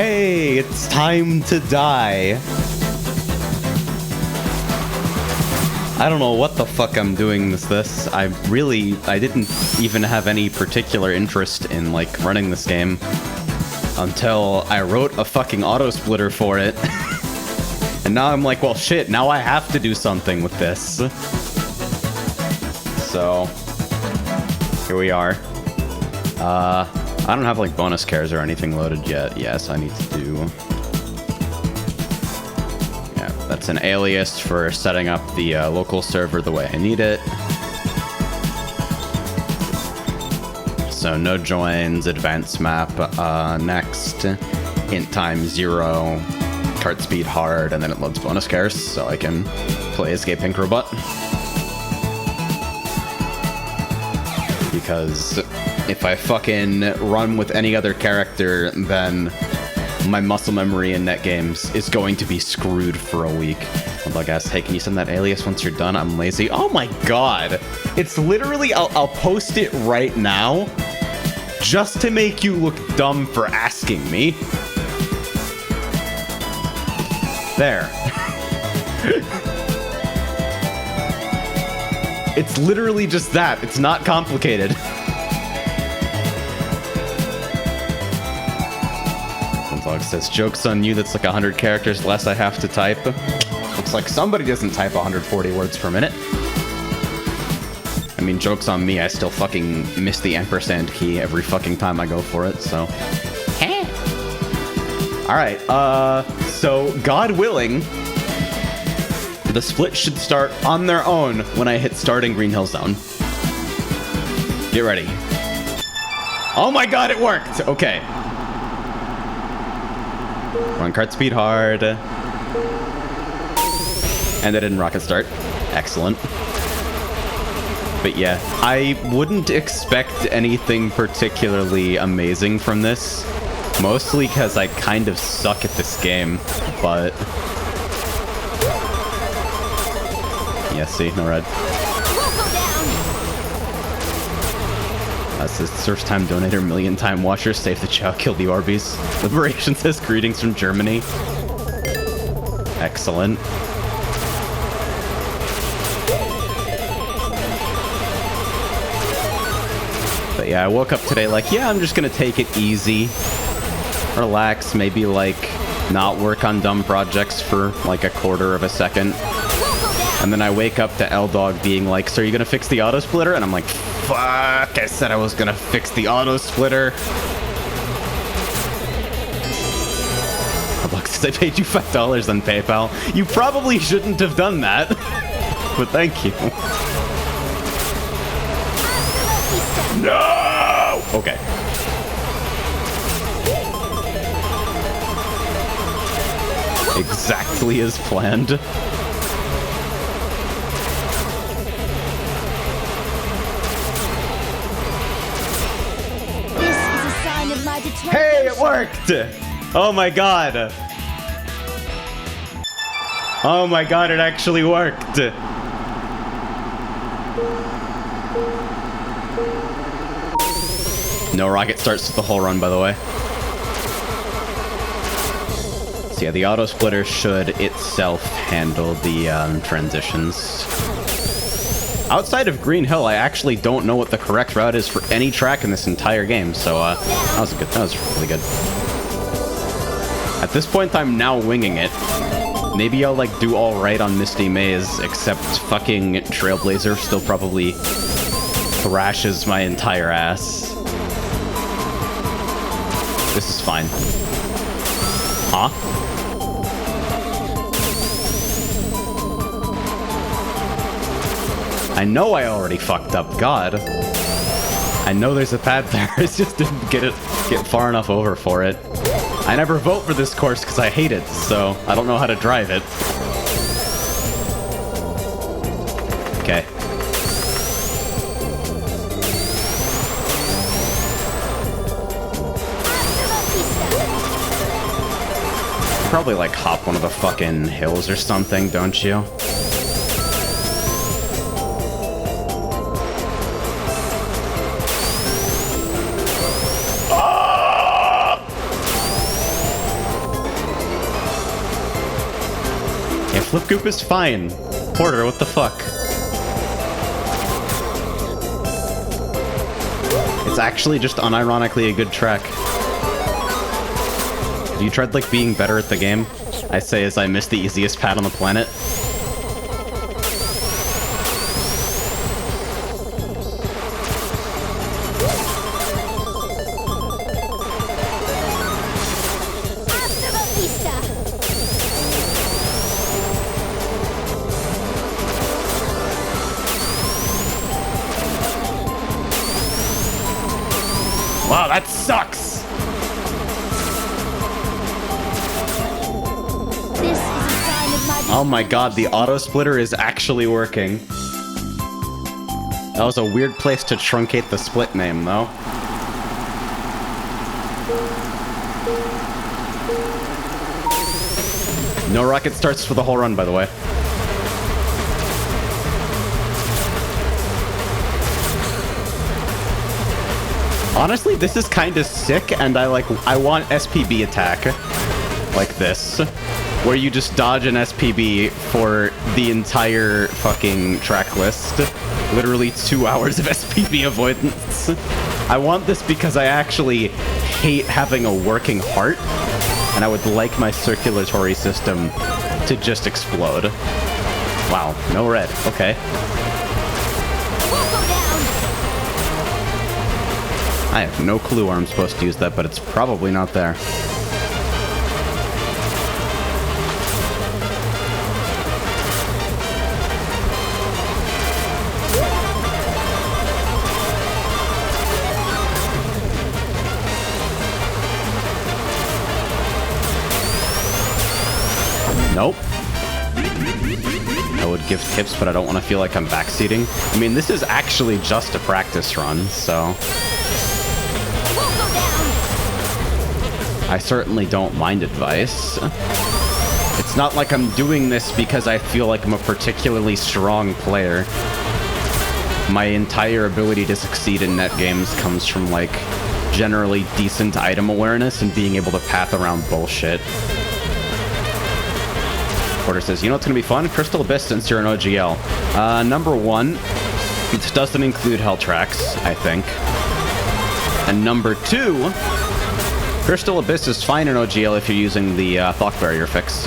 Hey, it's time to die. I don't know what the fuck I'm doing this. I didn't even have any particular interest in, like, running this game until I wrote a fucking auto-splitter for it. And now I'm like, well, shit, now I have to do something with this. So, here we are. I don't have, like, bonus cares or anything loaded yet. Yes, I need to do... Yeah, that's an alias for setting up the local server the way I need it. So, no joins, advanced map, next, int time 0, kart speed hard, and then it loads bonus cares, so I can play Escape Pink Robot. Because if I fucking run with any other character, then my muscle memory in net games is going to be screwed for a week. Although, guys, hey, can you send that alias once you're done? I'm lazy. Oh my god! It's literally, I'll post it right now, just to make you look dumb for asking me. There. It's literally just that. It's not complicated. Dog says, joke's on you, that's like 100 characters less I have to type. Looks like somebody doesn't type 140 words per minute. I mean, joke's on me, I still fucking miss the ampersand key every fucking time I go for it, so... Hey! Alright, so, God willing, the split should start on their own when I hit starting Green Hill Zone. Get ready. Oh my god, it worked! Okay. Run kart speed hard. And it didn't rocket start. Excellent. But yeah, I wouldn't expect anything particularly amazing from this. Mostly because I kind of suck at this game, but... Yeah, see, no red. Says first time donator, million time watcher, save the chow, kill the Orbeez. Liberation says greetings from Germany. Excellent. But yeah, I woke up today like, yeah, I'm just gonna take it easy. Relax, maybe like not work on dumb projects for like a quarter of a second. And then I wake up to L-Dog being like, so are you gonna fix the auto splitter? And I'm like, fuck, I said I was gonna fix the auto splitter. Look, since I paid you $5 on PayPal, you probably shouldn't have done that. But thank you. No! Okay. Exactly as planned. Hey, it worked! Oh my god. Oh my god, it actually worked. No rocket starts with the whole run, by the way. So yeah, the auto splitter should itself handle the transitions. Outside of Green Hill, I actually don't know what the correct route is for any track in this entire game, so that was really good. At this point, I'm now winging it. Maybe I'll like do all right on Misty Maze, except fucking Trailblazer still probably thrashes my entire ass. This is fine. Huh? I know I already fucked up. God. I know there's a pad there. I just didn't get far enough over for it. I never vote for this course because I hate it, so I don't know how to drive it. Okay. Probably like hop one of the fucking hills or something, don't you? Flip Goop is fine. Porter, what the fuck? It's actually just unironically a good track. Have you tried, like, being better at the game? I say as I miss the easiest pad on the planet. Wow, that sucks! This is a sign of my Oh my god, the auto splitter is actually working. That was a weird place to truncate the split name, though. No rocket starts for the whole run, by the way. Honestly, this is kind of sick, and I want SPB attack like this, where you just dodge an SPB for the entire fucking track list. Literally 2 hours of SPB avoidance. I want this because I actually hate having a working heart, and I would like my circulatory system to just explode. Wow, no red. Okay. I have no clue where I'm supposed to use that, but it's probably not there. Nope. I would give tips, but I don't want to feel like I'm backseating. I mean, this is actually just a practice run, so... I certainly don't mind advice. It's not like I'm doing this because I feel like I'm a particularly strong player. My entire ability to succeed in net games comes from, like, generally decent item awareness and being able to path around bullshit. Porter says, you know what's going to be fun? Crystal Abyss since you're an OGL. Number one, this doesn't include Hell Tracks, I think. And number two, Crystal Abyss is fine in OGL if you're using the Thought Barrier fix.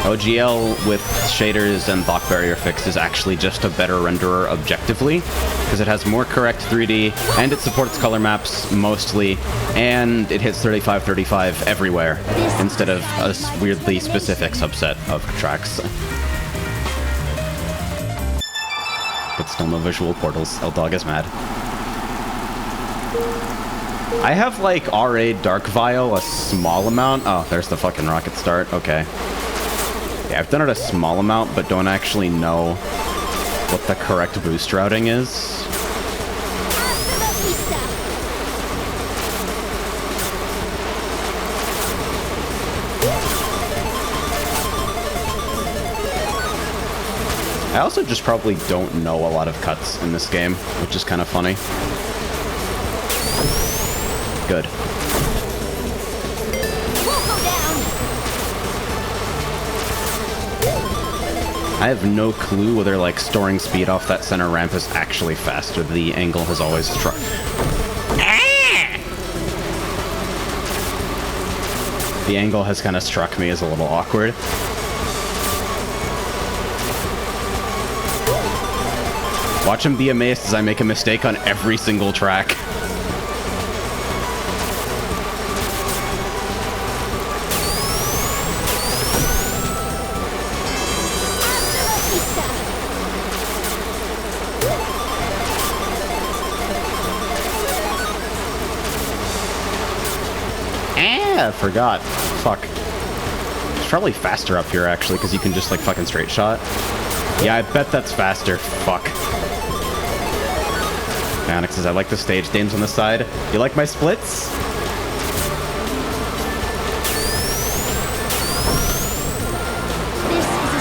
OGL with shaders and Thought Barrier fix is actually just a better renderer objectively, because it has more correct 3D, and it supports color maps mostly, and it hits 35-35 everywhere, instead of a weirdly specific subset of tracks. But still no visual portals. L-Dog is mad. I have, like, RA Dark Vial, a small amount. Oh, there's the fucking rocket start. Okay. Yeah, I've done it a small amount, but don't actually know what the correct boost routing is. I also just probably don't know a lot of cuts in this game, which is kind of funny. Good. I have no clue whether, like, storing speed off that center ramp is actually faster. The angle has always struck. The angle has kind of struck me as a little awkward. Watch him be amazed as I make a mistake on every single track. I forgot. Fuck. It's probably faster up here, actually, because you can just, like, fucking straight shot. Yeah, I bet that's faster. Fuck. Onyx says, I like the stage names on the side. You like my splits?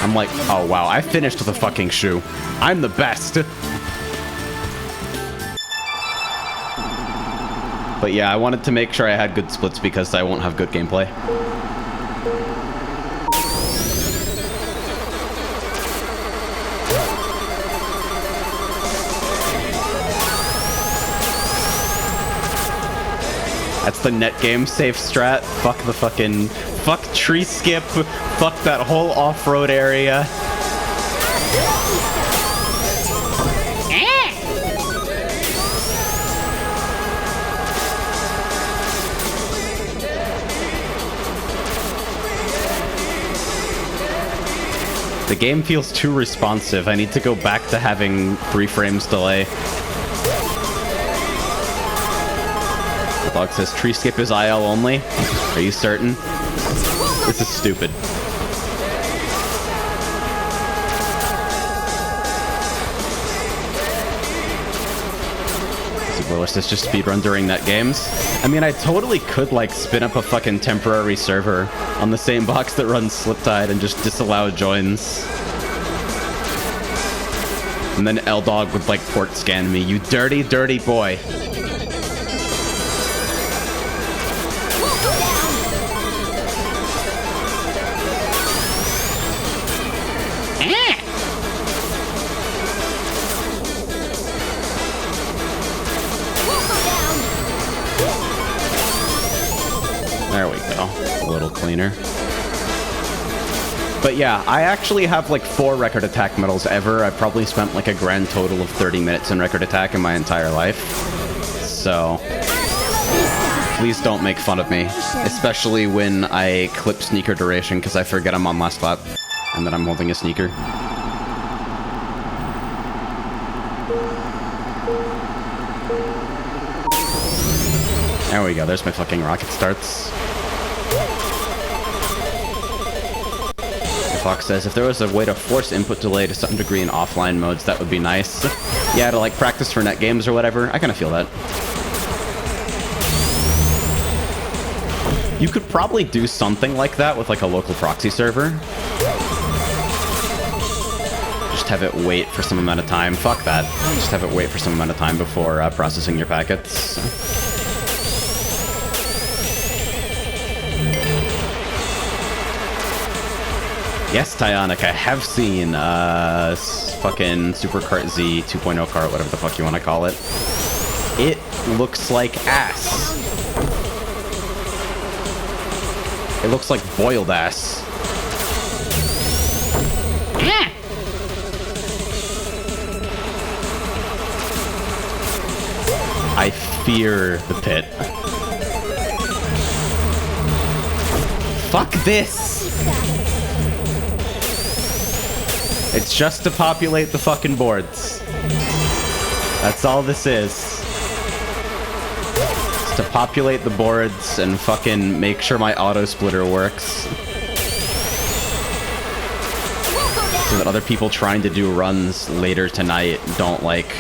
I'm like, oh wow, I finished with a fucking shoe. I'm the best. But yeah, I wanted to make sure I had good splits because I won't have good gameplay. That's the net game safe strat. Fuck the fucking... Fuck tree skip. Fuck that whole off-road area. The game feels too responsive. I need to go back to having 3 frames delay. The dog says tree skip is IL only. Are you certain? This is stupid. Willis says just speedrun during net games. I mean, I totally could like spin up a fucking temporary server on the same box that runs Sliptide and just disallow joins. And then L-Dog would like port scan me. You dirty, dirty boy. There we go. A little cleaner. But yeah, I actually have like 4 record attack medals ever. I probably spent like a grand total of 30 minutes in record attack in my entire life. So please don't make fun of me. Especially when I clip sneaker duration because I forget I'm on last lap and that I'm holding a sneaker. There we go. There's my fucking rocket starts. Fox says, if there was a way to force input delay to some degree in offline modes, that would be nice. Yeah, to like practice for net games or whatever. I kind of feel that. You could probably do something like that with like a local proxy server. Just have it wait for some amount of time. Fuck that. Just have it wait for some amount of time before processing your packets. Yes, Tyonic, I have seen fucking SRB2Kart Z 2.0 kart, whatever the fuck you want to call it. It looks like ass. It looks like boiled ass. I fear the pit. Fuck this! It's just to populate the fucking boards. That's all this is. It's to populate the boards and fucking make sure my auto splitter works. So that other people trying to do runs later tonight don't, like,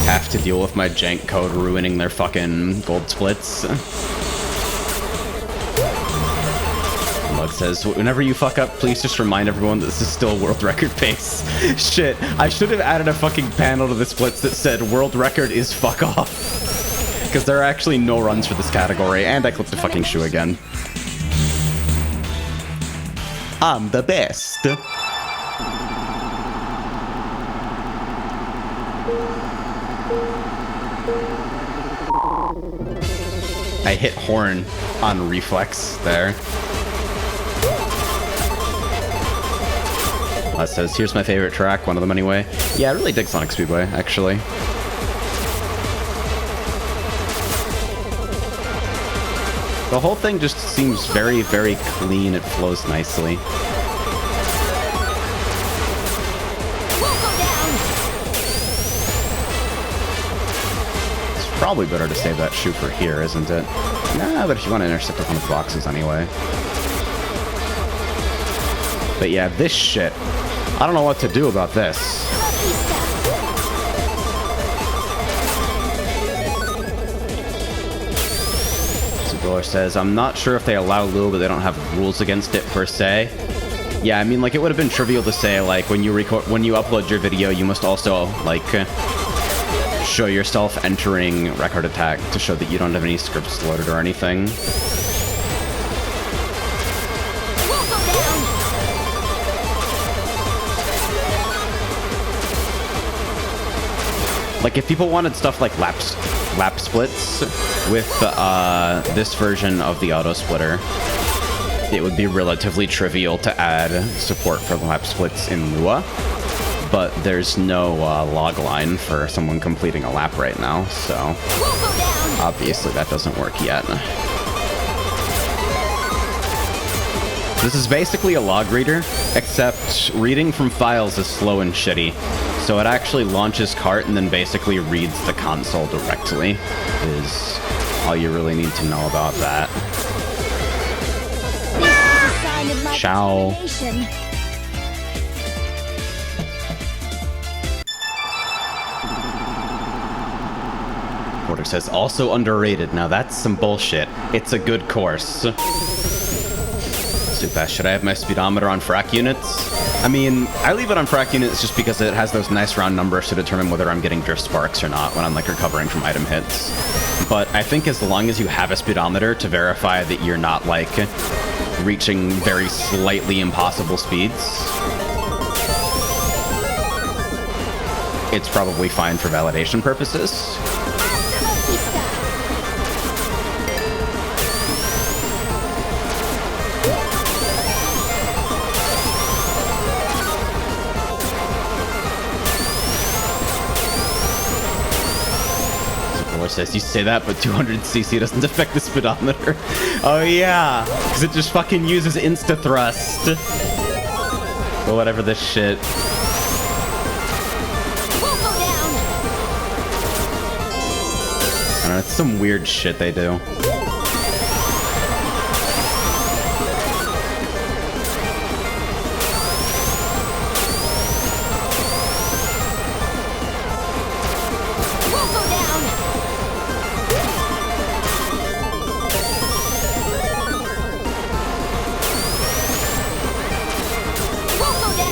have to deal with my jank code ruining their fucking gold splits. Says, whenever you fuck up, please just remind everyone that this is still world record pace. Shit, I should have added a fucking panel to the splits that said world record is fuck off. Because there are actually no runs for this category, and I clipped the fucking shoe again. I'm the best. I hit horn on reflex there. That says, here's my favorite track, one of them anyway. Yeah, I really dig Sonic Speedway, actually. The whole thing just seems very, very clean. It flows nicely. It's probably better to save that shoe for here, isn't it? Nah, but if you want to intersect with one of the boxes anyway. But yeah, this shit. I don't know what to do about this. Subroller says, I'm not sure if they allow Lua, but they don't have rules against it per se. Yeah, I mean, like, it would have been trivial to say, like, when you upload your video, you must also, like, show yourself entering record attack to show that you don't have any scripts loaded or anything. We'll go down. Like, if people wanted stuff like lap splits with this version of the auto splitter, it would be relatively trivial to add support for lap splits in Lua, but there's no log line for someone completing a lap right now, so We'll go down. obviously that doesn't work yet. This is basically a log reader, except reading from files is slow and shitty. So it actually launches Kart and then basically reads the console directly, is all you really need to know about that. This is a sign of my Ciao. determination. Porter says, also underrated. Now that's some bullshit. It's a good course. Super, should I have my speedometer on frac units? I mean, I leave it on frac units just because it has those nice round numbers to determine whether I'm getting drift sparks or not when I'm like recovering from item hits. But I think as long as you have a speedometer to verify that you're not like reaching very slightly impossible speeds, it's probably fine for validation purposes. Says you say that, but 200cc doesn't affect the speedometer. Oh yeah, because it just fucking uses insta thrust. Or whatever this shit. We'll go down. I don't know, it's some weird shit they do. We'll go down.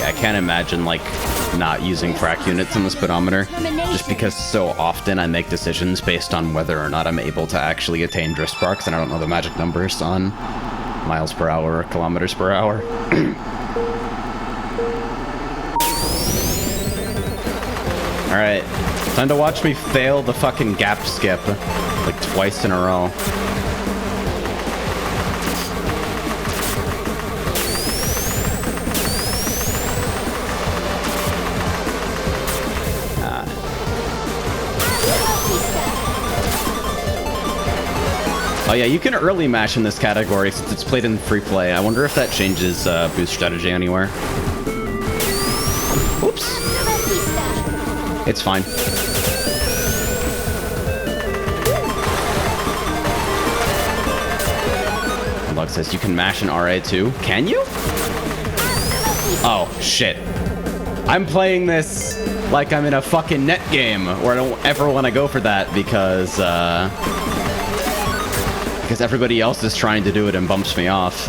I can't imagine, like, not using frac units on the speedometer, just because so often I make decisions based on whether or not I'm able to actually attain drift sparks, and I don't know the magic numbers on miles per hour or kilometers per hour. Alright, time to watch me fail the fucking gap skip, like, twice in a row. Oh yeah, you can early mash in this category since it's played in free play. I wonder if that changes boost strategy anywhere. Oops. It's fine. Lug says you can mash an RA too. Can you? Oh, shit. I'm playing this like I'm in a fucking net game where I don't ever want to go for that because everybody else is trying to do it and bumps me off.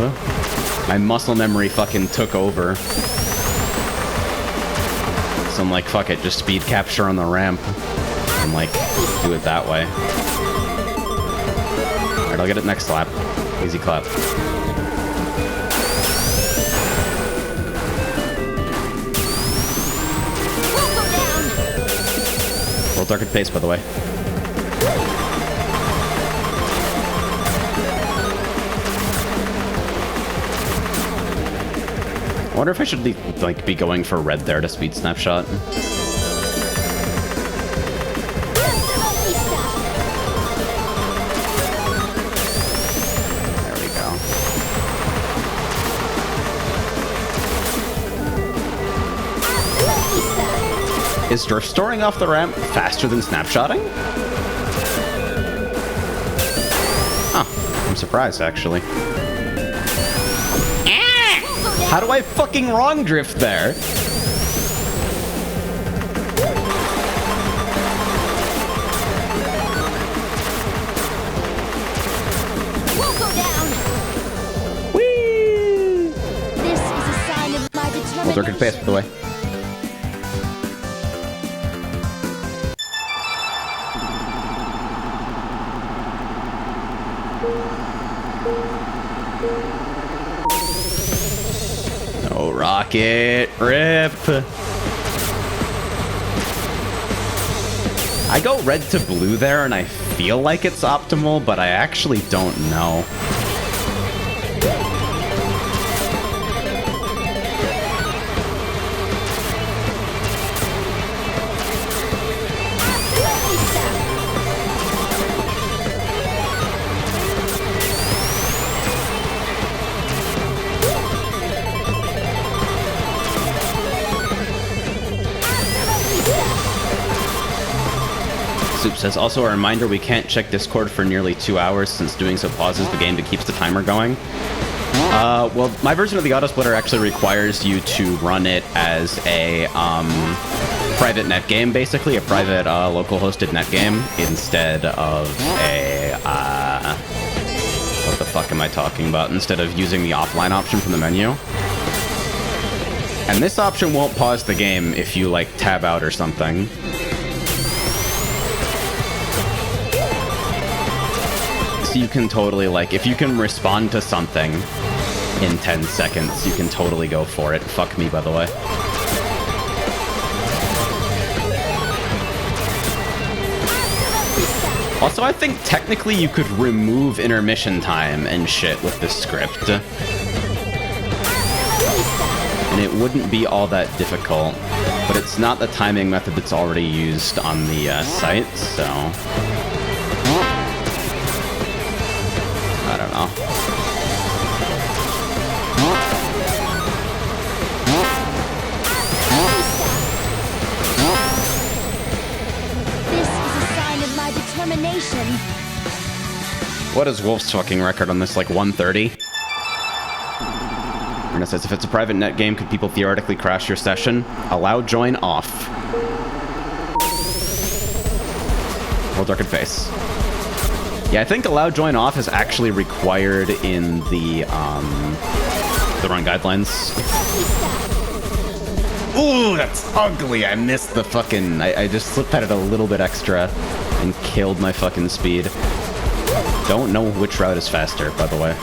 My muscle memory fucking took over. So I'm like, fuck it, just speed capture on the ramp. And like, do it that way. Alright, I'll get it next lap. Easy clap. World record pace, by the way. I wonder if I should be going for red there to speed snapshot. There we go. Is drift storing off the ramp faster than snapshotting? Huh. I'm surprised, actually. How do I fucking wrong drift there? We'll go down. Whee! This is a sign of my determination. World record pace, by the way. Oh, rocket rip. I go red to blue there, and I feel like it's optimal, but I actually don't know. Soup says, also a reminder, we can't check Discord for nearly 2 hours since doing so pauses the game but keeps the timer going. Well, my version of the autosplitter actually requires you to run it as a private net game, basically, a private local hosted net game instead of a what the fuck am I talking about? Instead of using the offline option from the menu. And this option won't pause the game if you like tab out or something. You can totally, like, if you can respond to something in 10 seconds, you can totally go for it. Fuck me, by the way. Also, I think technically you could remove intermission time and shit with this script. And it wouldn't be all that difficult. But it's not the timing method that's already used on the site, so... I don't know. This is a sign of my determination. What is Wolf's fucking record on this? Like 130? Rena says, if it's a private net game, could people theoretically crash your session? Allow join off. Roll darkened face. Yeah, I think allow join off is actually required in the run guidelines. Ooh, that's ugly. I missed the fucking... I just slipped at it a little bit extra and killed my fucking speed. Don't know which route is faster, by the way.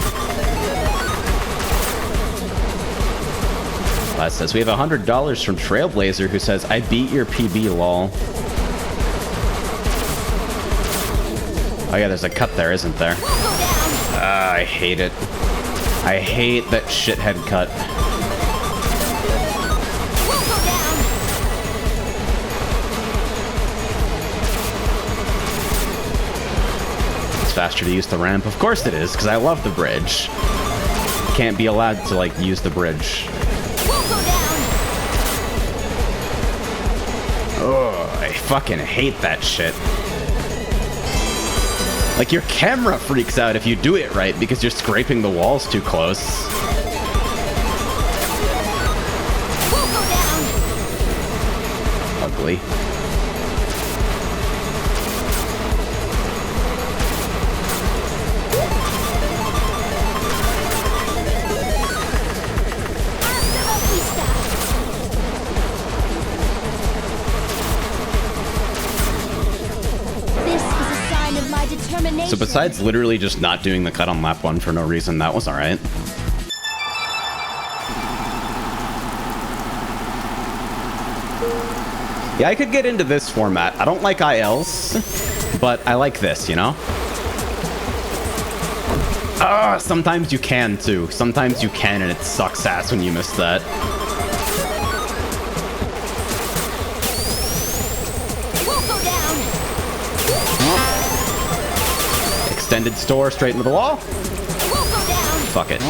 Last says, we have $100 from Trailblazer, who says, I beat your PB, lol. Oh yeah, there's a cut there, isn't there? I hate it. I hate that shithead cut. It's faster to use the ramp. Of course it is, because I love the bridge. Can't be allowed to, like, use the bridge. Oh, I fucking hate that shit. Like, your camera freaks out if you do it right because you're scraping the walls too close. Ugly. So besides literally just not doing the cut on lap 1 for no reason, that was alright. Yeah, I could get into this format. I don't like ILs, but I like this, you know? Sometimes you can, too. Sometimes you can, and it sucks ass when you miss that. Extended store straight into the wall. Fuck it.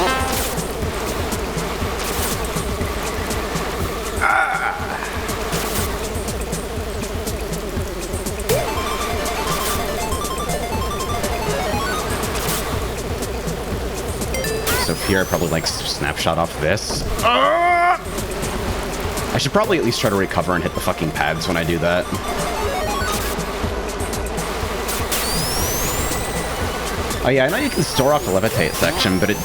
So here I probably like snapshot off this. I should probably at least try to recover and hit the fucking pads when I do that. Oh yeah, I know you can store off the levitate section, but it...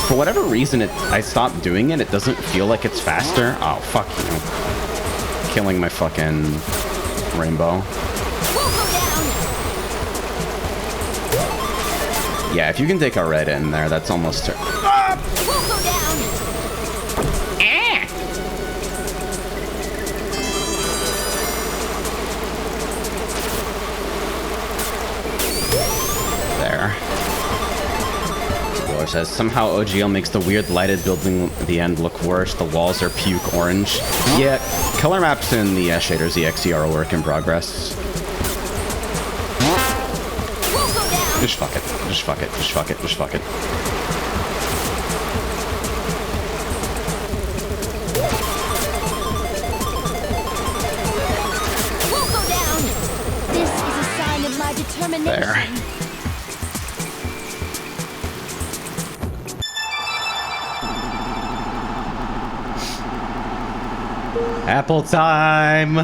For whatever reason, I stopped doing it. It doesn't feel like it's faster. Oh, fuck you. Killing my fucking rainbow. Yeah, if you can take a red in there, that's almost... We'll go down. There. Spoiler says, somehow OGL makes the weird lighted building at the end look worse. The walls are puke orange. Yeah, color maps in the shaders EXE are a work in progress. We'll go down. Just fuck it. Just fuck it. Just fuck it. Just fuck it. We'll go down. This is a sign of my determination. There. Apple time!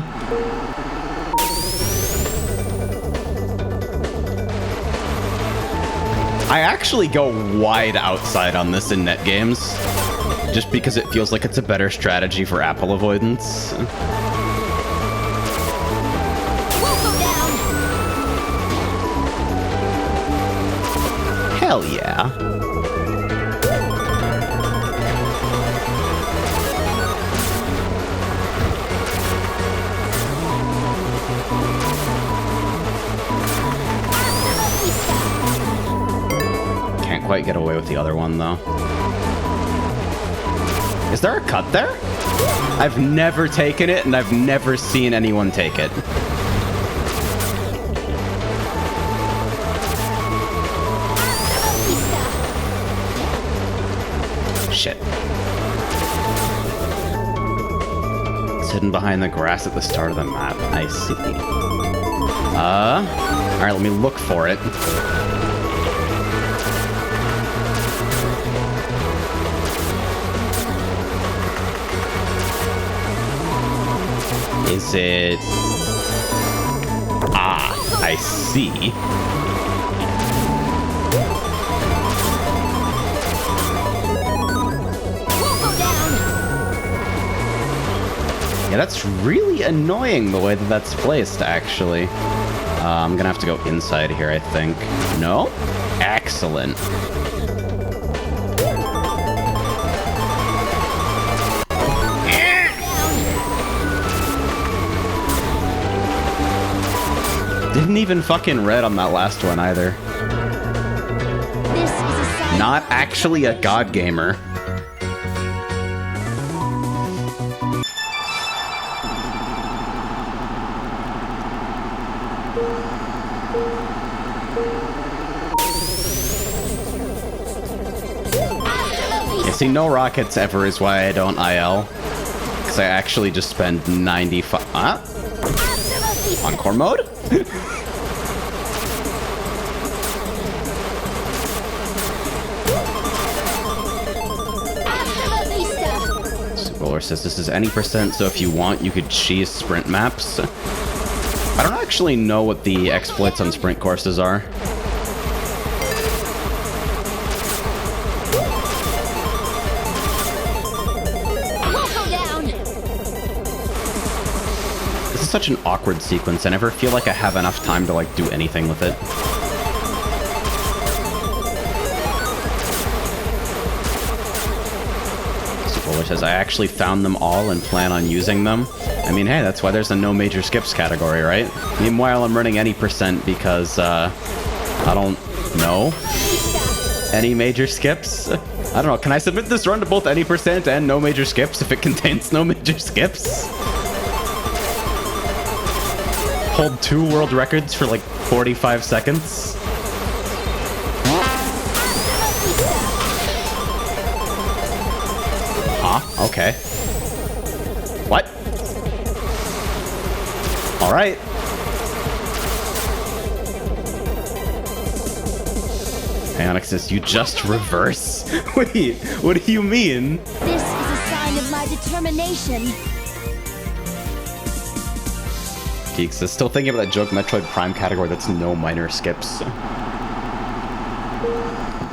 I actually go wide outside on this in net games, just because it feels like it's a better strategy for apple avoidance. We'll go down. Hell yeah. Can't quite get away with the other one, though. Is there a cut there? I've never taken it, and I've never seen anyone take it. Shit. It's hidden behind the grass at the start of the map. I see. Alright, let me look for it. Is it... Ah, I see. Yeah, that's really annoying the way that that's placed, actually. I'm gonna have to go inside here, I think. No? Excellent. Didn't even fucking red on that last one either. This is a sign. Not actually a god gamer. You see, no rockets ever is why I don't IL. Because I actually just spend 95... Encore mode? Roller says this is any percent, so if you want, you could cheese sprint maps. I don't actually know what the exploits on sprint courses are. This is such an awkward sequence. I never feel like I have enough time to, like, do anything with it. Says I actually found them all and plan on using them. I mean, hey, that's why there's a no major skips category, right? Meanwhile, I'm running any percent because I don't know any major skips. I don't know. Can I submit this run to both any percent and no major skips if it contains no major skips? Hold 2 world records for like 45 seconds. Okay. What? All right. Ionic says, you just reverse? Wait, what do you mean? This is a sign of my determination. Geeks is still thinking about that joke Metroid Prime category that's no minor skips.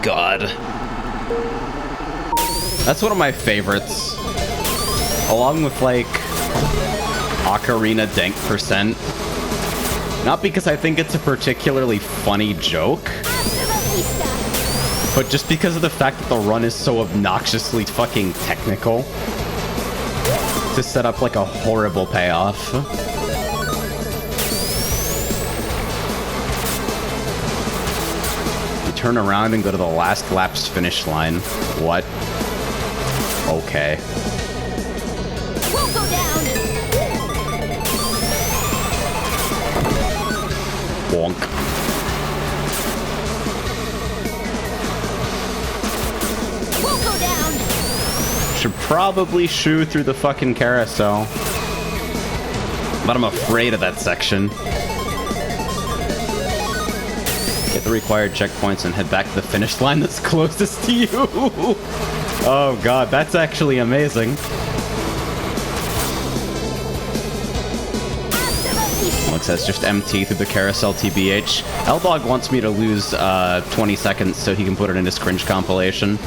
God. That's one of my favorites. Along with, like, Ocarina Dank percent. Not because I think it's a particularly funny joke, But just because of the fact that the run is so obnoxiously fucking technical, to set up like a horrible payoff. You turn around and go to the last lap's finish line. What? Okay. We'll go down. Bonk. We'll go down. Should probably shoo through the fucking carousel. But I'm afraid of that section. Get the required checkpoints and head back to the finish line that's closest to you. Oh god, that's actually amazing. Looks says just MT through the carousel TBH. L-Dog wants me to lose 20 seconds so he can put it in his cringe compilation.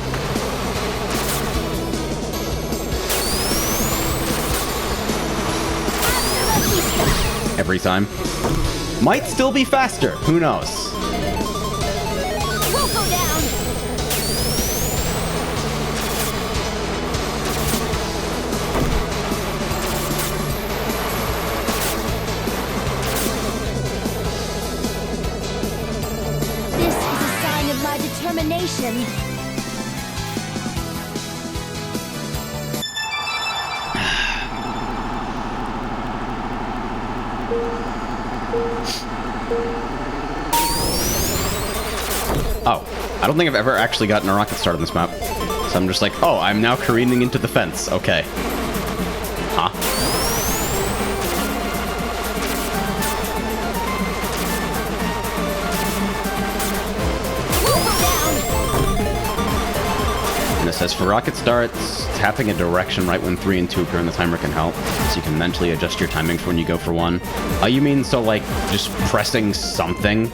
Every time. Might still be faster. Who knows? We'll go down. This is a sign of my determination. Oh, I don't think I've ever actually gotten a rocket start on this map. So I'm just like, oh, I'm now careening into the fence. Okay. Huh? And it says for rocket starts, tapping a direction right when 3 and 2 appear on the timer can help. So you can mentally adjust your timing for when you go for 1. Oh, you mean so like just pressing something?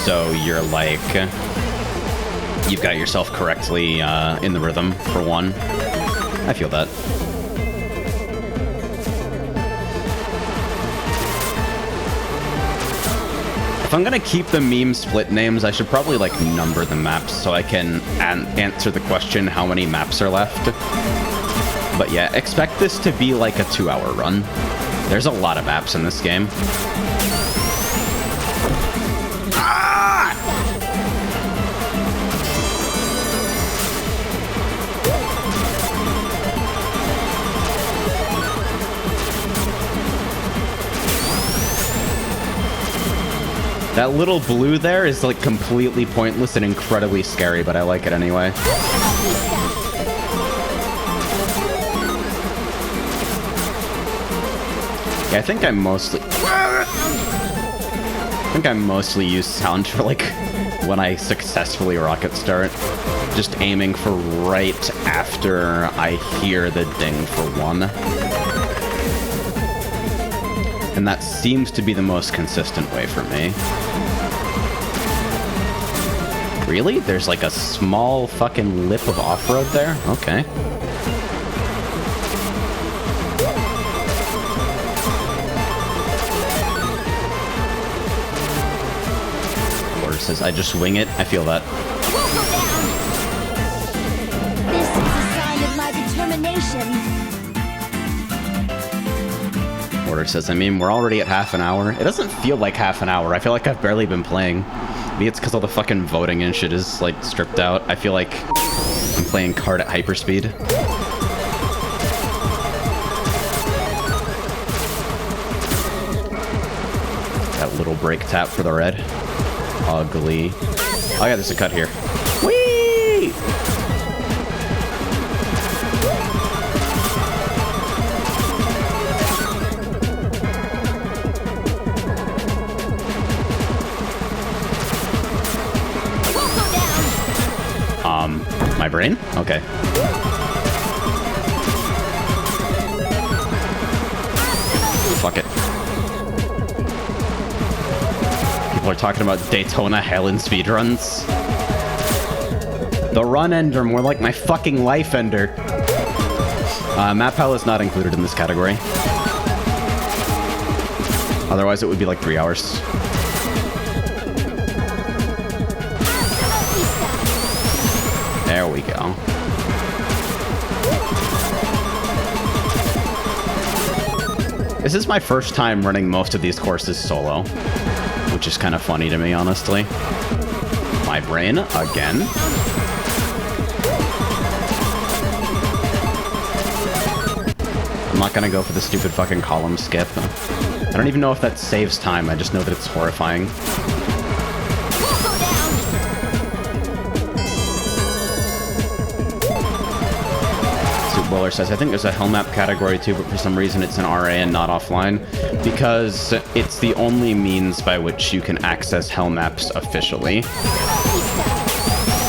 So you're like, you've got yourself correctly in the rhythm for 1. I feel that. If I'm gonna keep the meme split names, I should probably like number the maps so I can answer the question how many maps are left. But yeah, expect this to be like a 2-hour run. There's a lot of maps in this game. That little blue there is like completely pointless and incredibly scary, but I like it anyway. Yeah, I think I mostly use sound for like when I successfully rocket start. Just aiming for right after I hear the ding for 1. And that seems to be the most consistent way for me. Really? There's like a small fucking lip of off-road there? Okay. Or it says, I just wing it. I feel that. This is a sign of my determination. Order says, I mean, we're already at half an hour. It doesn't feel like half an hour. I feel like I've barely been playing. Maybe it's because all the fucking voting and shit is, like, stripped out. I feel like I'm playing kart at hyperspeed. That little brake tap for the red. Ugly. Oh yeah, there's a cut here. Whee! My brain? Okay. Fuck it. People are talking about Daytona hell in speedruns. The run ender, more like my fucking life ender. Map hell is not included in this category. Otherwise it would be like 3 hours. This is my first time running most of these courses solo, which is kind of funny to me, honestly. My brain, again. I'm not gonna go for the stupid fucking column skip. I don't even know if that saves time, I just know that it's horrifying. Soup Bowler says, I think there's a hell map category too, but for some reason it's an RA and not offline, because it's the only means by which you can access hell maps officially.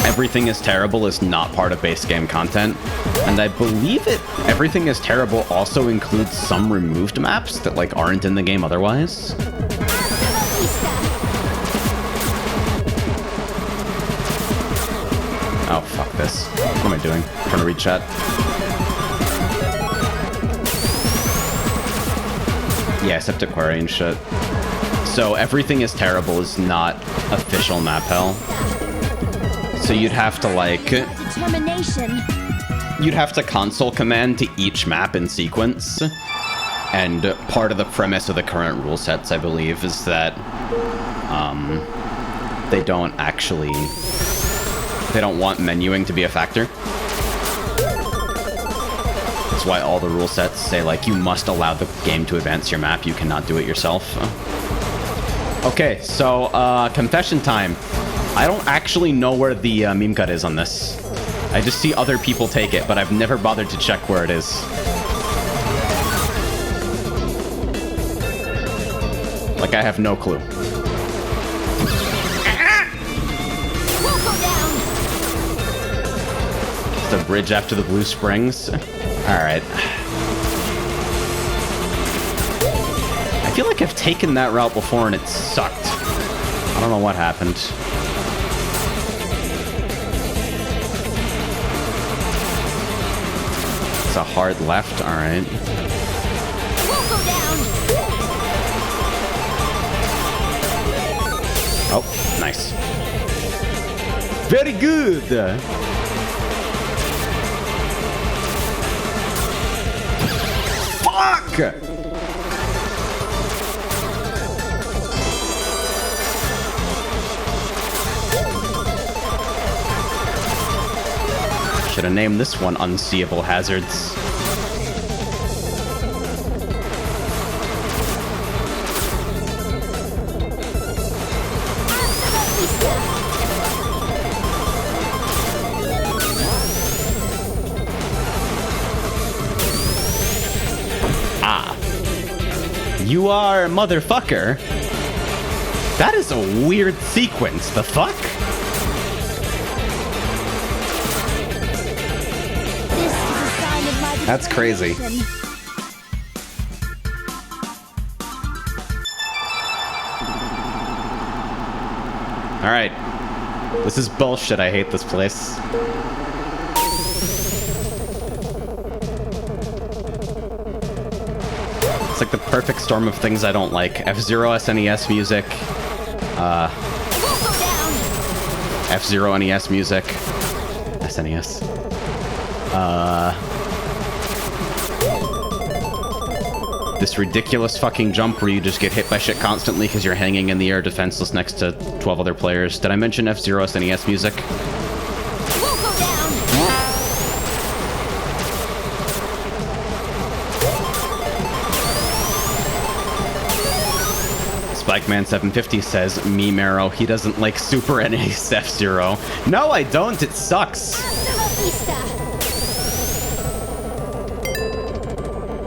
Everything is Terrible is not part of base game content, and I believe Everything is Terrible also includes some removed maps that like aren't in the game otherwise. Oh, fuck this. What am I doing? I'm trying to read chat. Yeah, septic query and shit. So Everything is Terrible is not official map hell. So you'd have to like... Determination. You'd have to console command to each map in sequence. And part of the premise of the current rule sets, I believe, is that they don't actually... They don't want menuing to be a factor. That's why all the rule sets say, like, you must allow the game to advance your map. You cannot do it yourself. Okay, so, confession time. I don't actually know where the meme cut is on this. I just see other people take it, but I've never bothered to check where it is. Like, I have no clue. The bridge after the Blue Springs. Alright. I feel like I've taken that route before and it sucked. I don't know what happened. It's a hard left, alright. Oh, nice. Very good! Fuck! Should have named this one Unseeable Hazards. You are motherfucker. That is a weird sequence. The fuck? This is a sign of my That's crazy. All right. This is bullshit. I hate this place. It's like the perfect storm of things I don't like. F-Zero SNES music. F-Zero NES music. SNES. This ridiculous fucking jump where you just get hit by shit constantly because you're hanging in the air defenseless next to 12 other players. Did I mention F-Zero SNES music? Spikeman750 says, me Marrow, he doesn't like Super NES F-Zero. No, I don't. It sucks.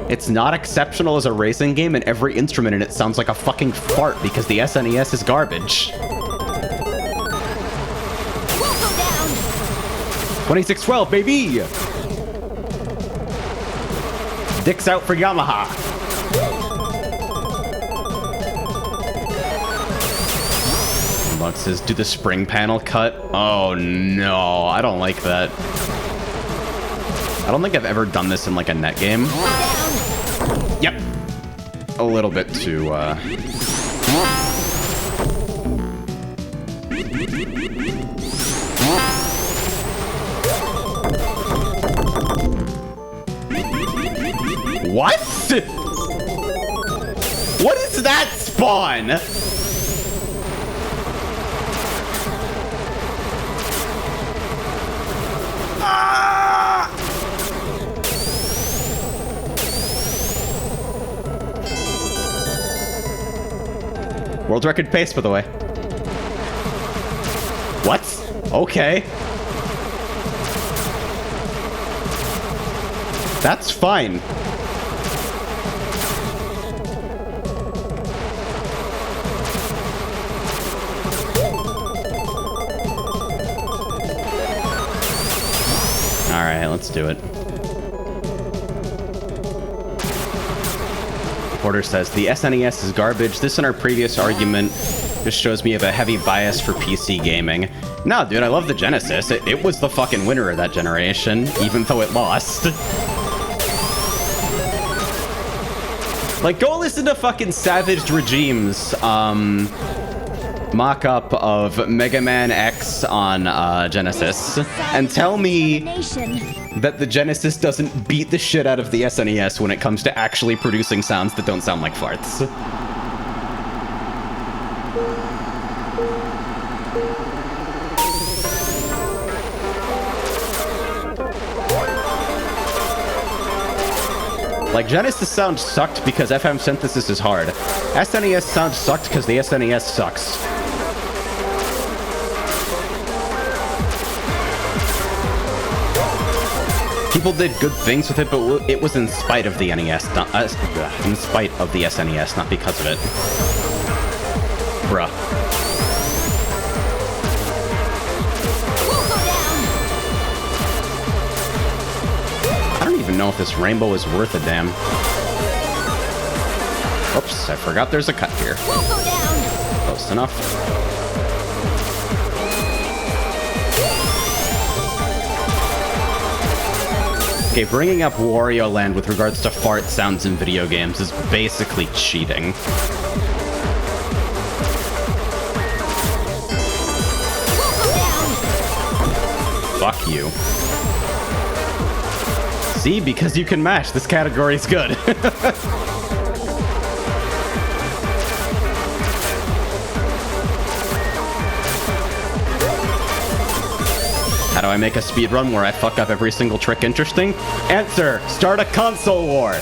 It's not exceptional as a racing game, and every instrument in it sounds like a fucking fart because the SNES is garbage. 2612, baby! Dicks out for Yamaha. Bug says, do the spring panel cut? Oh no, I don't like that. I don't think I've ever done this in like a net game. Yep. A little bit too, What? What is that spawn? Ah! World record pace, by the way. What? Okay. That's fine. Alright, let's do it. Porter says, the SNES is garbage. This and our previous argument just shows me you have a heavy bias for PC gaming. No, dude, I love the Genesis. It was the fucking winner of that generation, even though it lost. Like, go listen to fucking Savaged Regime's mock-up of Mega Man X on Genesis, and tell me that the Genesis doesn't beat the shit out of the SNES when it comes to actually producing sounds that don't sound like farts. Like, Genesis sound sucked because FM synthesis is hard. SNES sound sucked because the SNES sucks. People did good things with it, but it was in spite of the NES, in spite of the SNES, not because of it. Bruh. I don't even know if this rainbow is worth a damn. Oops, I forgot there's a cut here. Close enough. Okay, bringing up Wario Land with regards to fart sounds in video games is basically cheating. Fuck you. See, because you can mash, this category is good. How do I make a speedrun where I fuck up every single trick interesting? Answer, start a console war.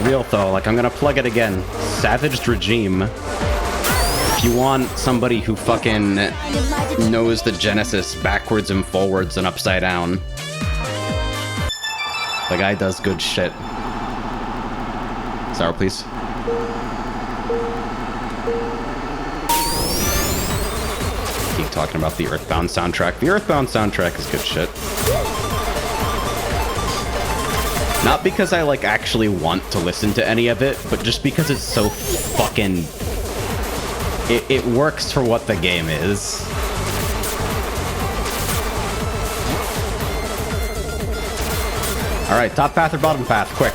Real though, like I'm gonna plug it again. Savaged Regime. If you want somebody who fucking knows the Genesis backwards and forwards and upside down, the guy does good shit. Sour, please. Keep talking about the Earthbound soundtrack. The Earthbound soundtrack is good shit. Not because I, like, actually want to listen to any of it, but just because it's so fucking... It works for what the game is. Alright, top path or bottom path, quick.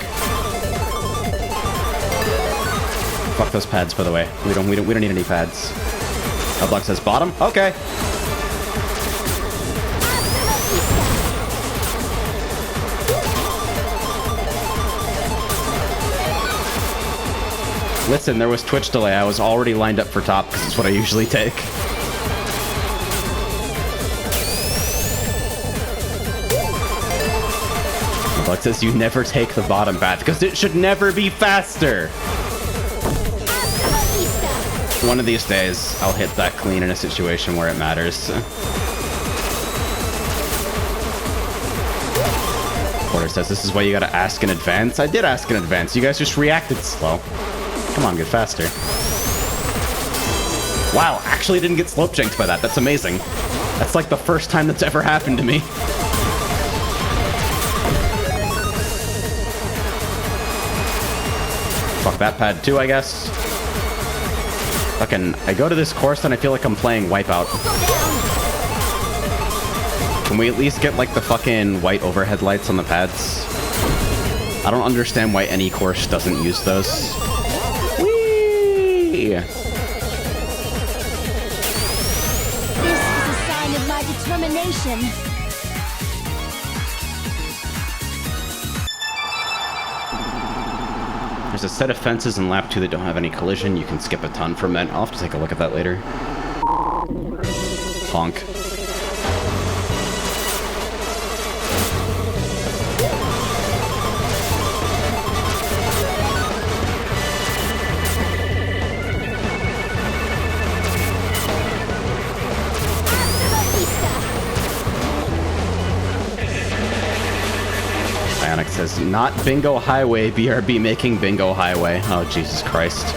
Fuck those pads, by the way. We don't need any pads. Block says bottom? Okay. Listen, there was Twitch delay. I was already lined up for top because it's what I usually take. Buck says you never take the bottom path because it should never be faster. One of these days, I'll hit that clean in a situation where it matters. Porter says this is why you gotta ask in advance. I did ask in advance. You guys just reacted slow. Come on, get faster. Wow, actually didn't get slope janked by that. That's amazing. That's like the first time that's ever happened to me. Fuck that pad too, I guess. Fucking, I go to this course and I feel like I'm playing Wipeout. Can we at least get, like, the fucking white overhead lights on the pads? I don't understand why any course doesn't use those. Whee! This is a sign of my determination. There's a set of fences in lap 2 that don't have any collision. You can skip a ton from it. I'll have to take a look at that later. Honk. Bionic says, not Bingo Highway, BRB making Bingo Highway. Oh, Jesus Christ.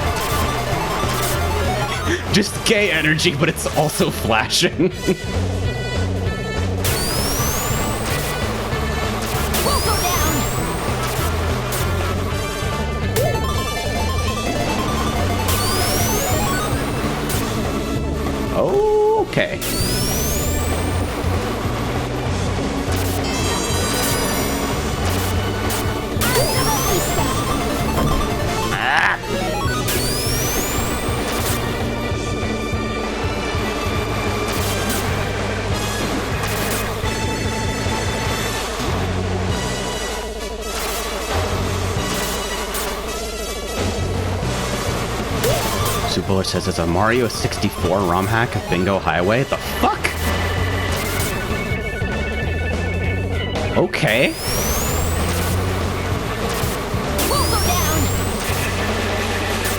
Just gay energy, but it's also flashing. Okay. Subuller says it's a Mario 64 ROM hack of Bingo Highway. The fuck? Okay.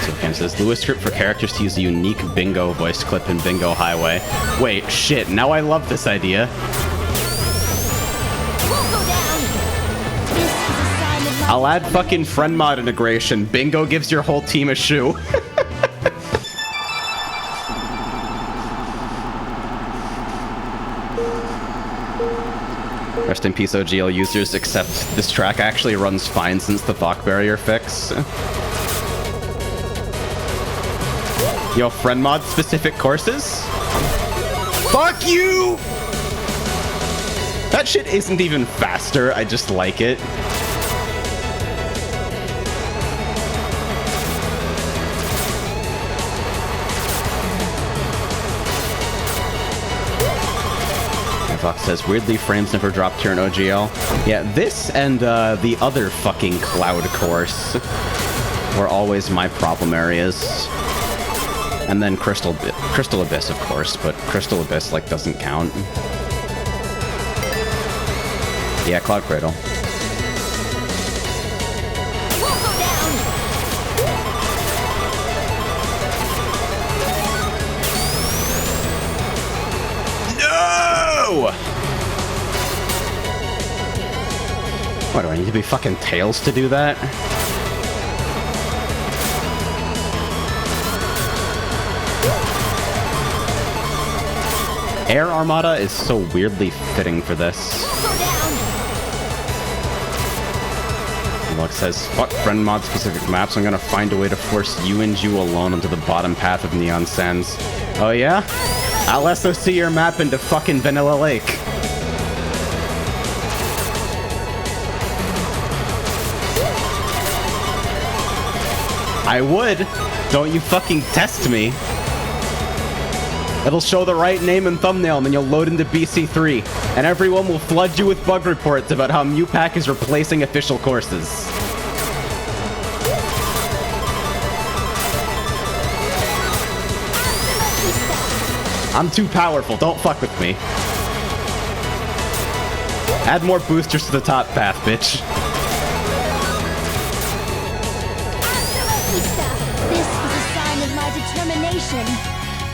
So again, it says Lewis script for characters to use a unique Bingo voice clip in Bingo Highway. Wait, shit, now I love this idea. I'll add fucking friend mod integration. Bingo gives your whole team a shoe. Rest in peace, OGL users, except this track actually runs fine since the Vok barrier fix. Yo, friend mod specific courses? Fuck you! That shit isn't even faster, I just like it. Fox says, weirdly, frames never dropped here in OGL. Yeah, this and the other fucking cloud course were always my problem areas. And then Crystal Abyss, of course, but Crystal Abyss, like, doesn't count. Yeah, Cloud Cradle. What, do I need to be fucking Tails to do that? Air Armada is so weirdly fitting for this. Lux says, fuck friend mod specific maps, I'm gonna find a way to force you and you alone onto the bottom path of Neon Sands. Oh yeah? I'll SOC your map into fucking Vanilla Lake. I would. Don't you fucking test me. It'll show the right name and thumbnail, and then you'll load into BC3, and everyone will flood you with bug reports about how MuPack is replacing official courses. I'm too powerful. Don't fuck with me. Add more boosters to the top path, bitch.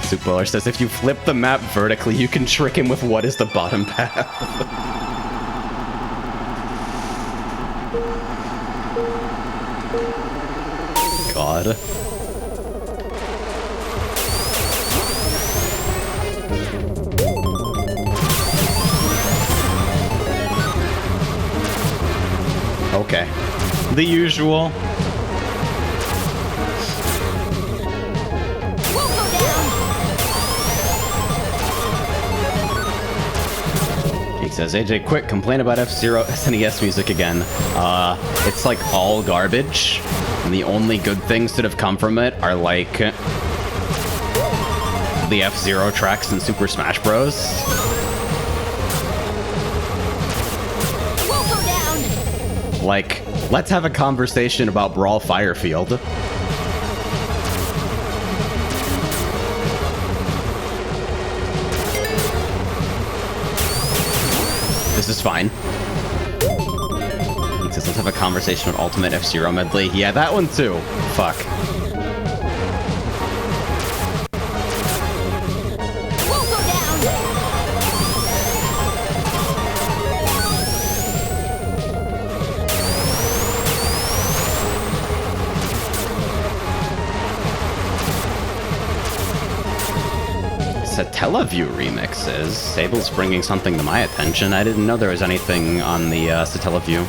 Soup says, if you flip the map vertically, you can trick him with what is the bottom path. God. Okay. The usual. says, AJ, quick, complain about F-Zero SNES music again. It's like all garbage, and the only good things that have come from it are like the F-Zero tracks in Super Smash Bros. We'll go down. Like, let's have a conversation about Brawl Firefield. This is fine. He says, let's have a conversation about Ultimate F-Zero Medley. Yeah, that one too. Fuck. We'll go down. Satellaview remixes. Sable's bringing something to my attention. I didn't know there was anything on the Satellaview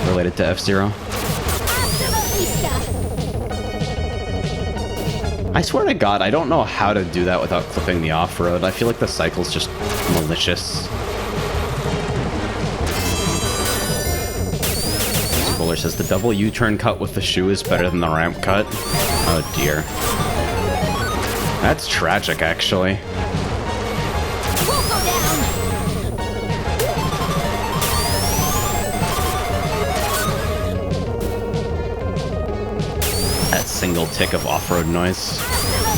related to F-Zero. Hasta la vista. I swear to God, I don't know how to do that without clipping the off-road. I feel like the cycle's just malicious. Bowler says the double U-turn cut with the shoe is better than the ramp cut. Oh dear. That's tragic, actually. We'll go down. That single tick of off-road noise. Hasta la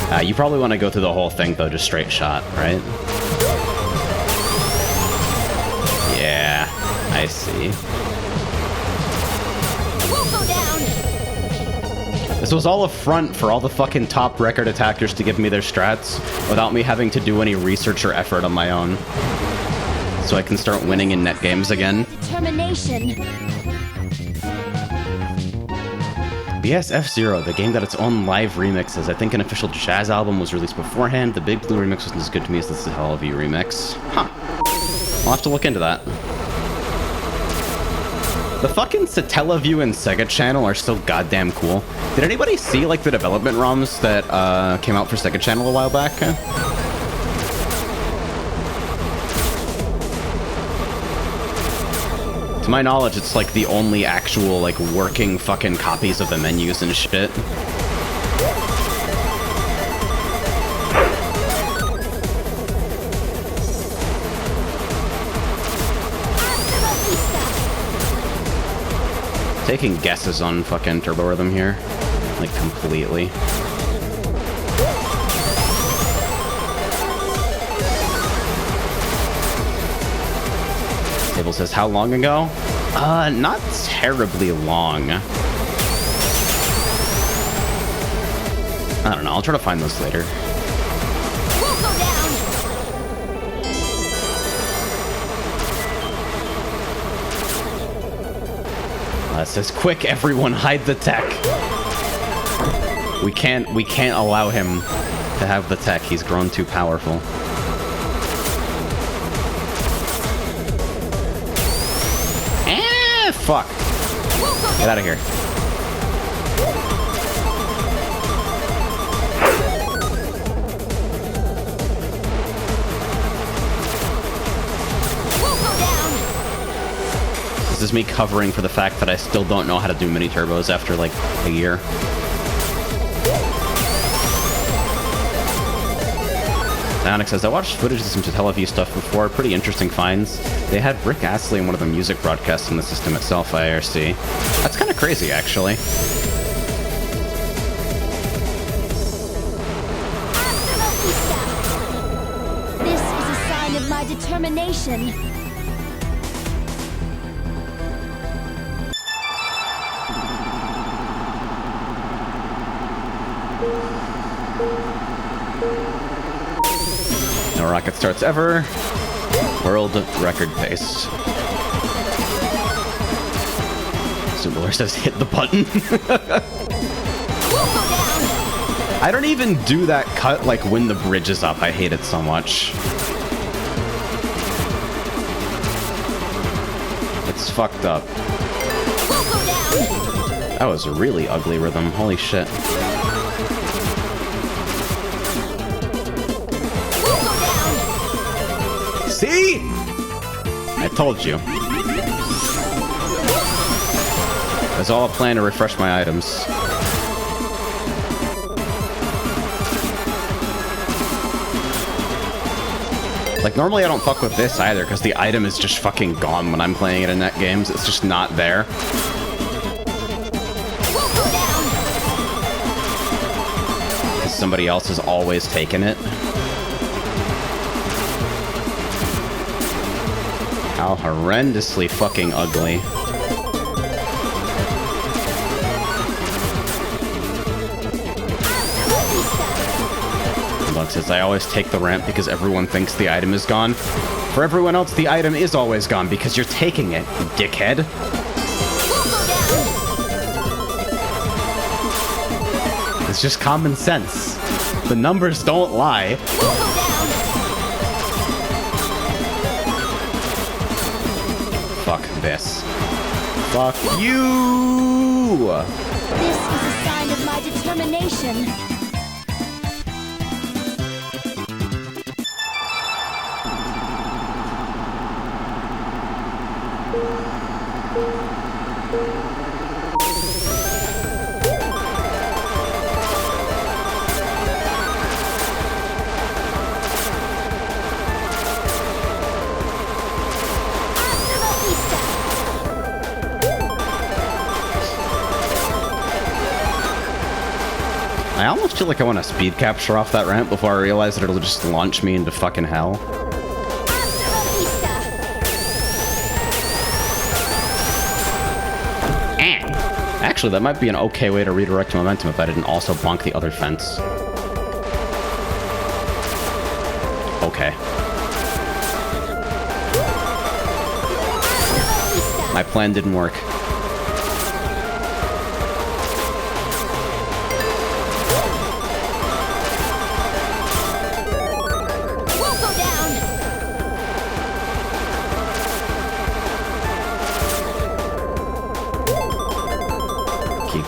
vista. You probably want to go through the whole thing, though, just straight shot, right? Yeah, I see. We'll go down. This was all a front for all the fucking top record attackers to give me their strats without me having to do any research or effort on my own. So I can start winning in net games again. Determination. But yes, F-Zero, the game got its own live remixes. I think an official jazz album was released beforehand. The Big Blue remix wasn't as good to me as the Satellaview remix. Huh. I'll have to look into that. The fucking Satellaview and Sega Channel are so goddamn cool. Did anybody see, like, the development ROMs that came out for Sega Channel a while back? To my knowledge, it's, like, the only actual, like, working fucking copies of the menus and shit. Hasta la vista. Taking guesses on fucking Turbo Rhythm here. Like, completely. Table says, how long ago? Not terribly long. I don't know, I'll try to find those later. We'll go down. It says, quick, everyone, hide the tech. We can't allow him to have the tech. He's grown too powerful. Fuck. Get out of here. We'll go down. This is me covering for the fact that I still don't know how to do mini turbos after like a year. Onyx says, I watched footage of some Satellaview stuff before, pretty interesting finds. They had Rick Astley in one of the music broadcasts in the system itself, IRC. That's kind of crazy, actually. Hasta la vista. This is a sign of my determination. No rocket starts ever. World record pace. Subaru says hit the button. I don't even do that cut like when the bridge is up. I hate it so much. It's fucked up. That was a really ugly rhythm. Holy shit. See? I told you. It's all a plan to refresh my items. Like, normally I don't fuck with this either, because the item is just fucking gone when I'm playing it in net games. It's just not there. Somebody else is always taking it. How horrendously fucking ugly. Look, says I always take the ramp because everyone thinks the item is gone. For everyone else, the item is always gone because you're taking it, you dickhead. It's just common sense. The numbers don't lie. Fuck this. Fuck you! This is a sign of my determination. I almost feel like I want to speed capture off that ramp before I realize that it'll just launch me into fucking hell. Actually, that might be an okay way to redirect momentum if I didn't also bonk the other fence. Okay. My plan didn't work.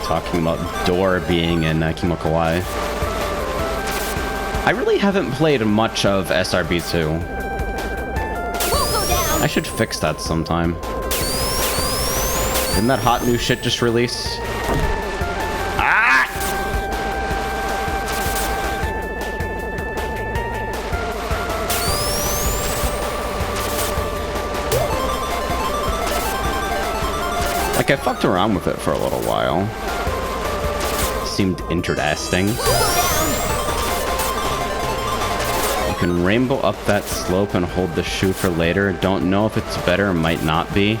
Talking about Door being in Kimo Kawaii. I really haven't played much of SRB2. I should fix that sometime. Didn't that hot new shit just release? Ah! Like, I fucked around with it for a little while. Seemed interesting. You can rainbow up that slope and hold the shoe for later. Don't know if it's better, might not be.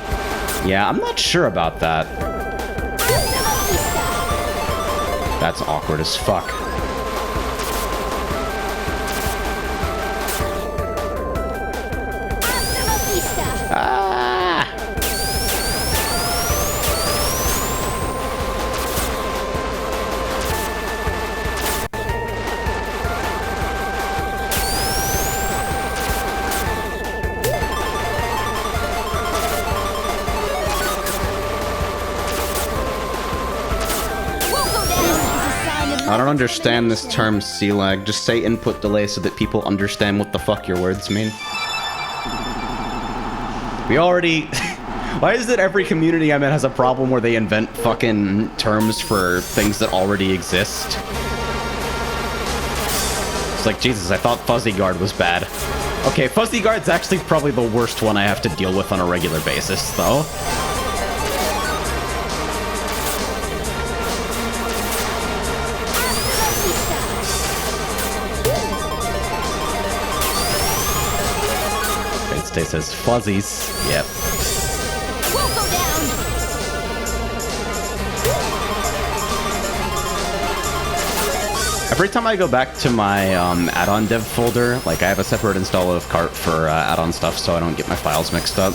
Yeah, I'm not sure about that. That's awkward as fuck. I don't understand this term C-lag. Just say input delay so that people understand what the fuck your words mean. We already... Why is it every community I'm in has a problem where they invent fucking terms for things that already exist? It's like, Jesus, I thought Fuzzy Guard was bad. Okay, Fuzzy Guard's actually probably the worst one I have to deal with on a regular basis, though. It says fuzzies. Yep. Every time I go back to my add-on dev folder, like I have a separate install of Kart for add-on stuff so I don't get my files mixed up,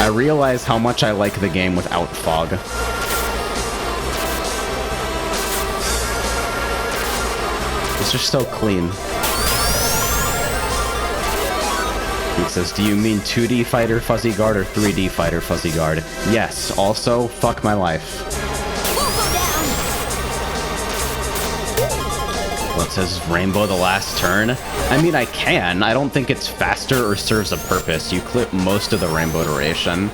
I realize how much I like the game without fog. It's just so clean. He says, do you mean 2D Fighter Fuzzy Guard or 3D Fighter Fuzzy Guard? Yes, also, fuck my life. It says Rainbow the last turn. I mean, I can. I don't think it's faster or serves a purpose. You clip most of the Rainbow duration,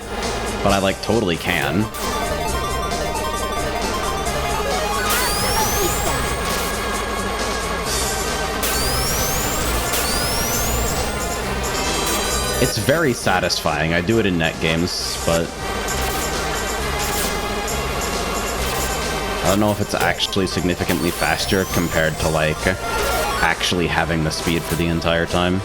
but I, like, totally can. It's very satisfying. I do it in net games, but I don't know if it's actually significantly faster compared to, like, actually having the speed for the entire time.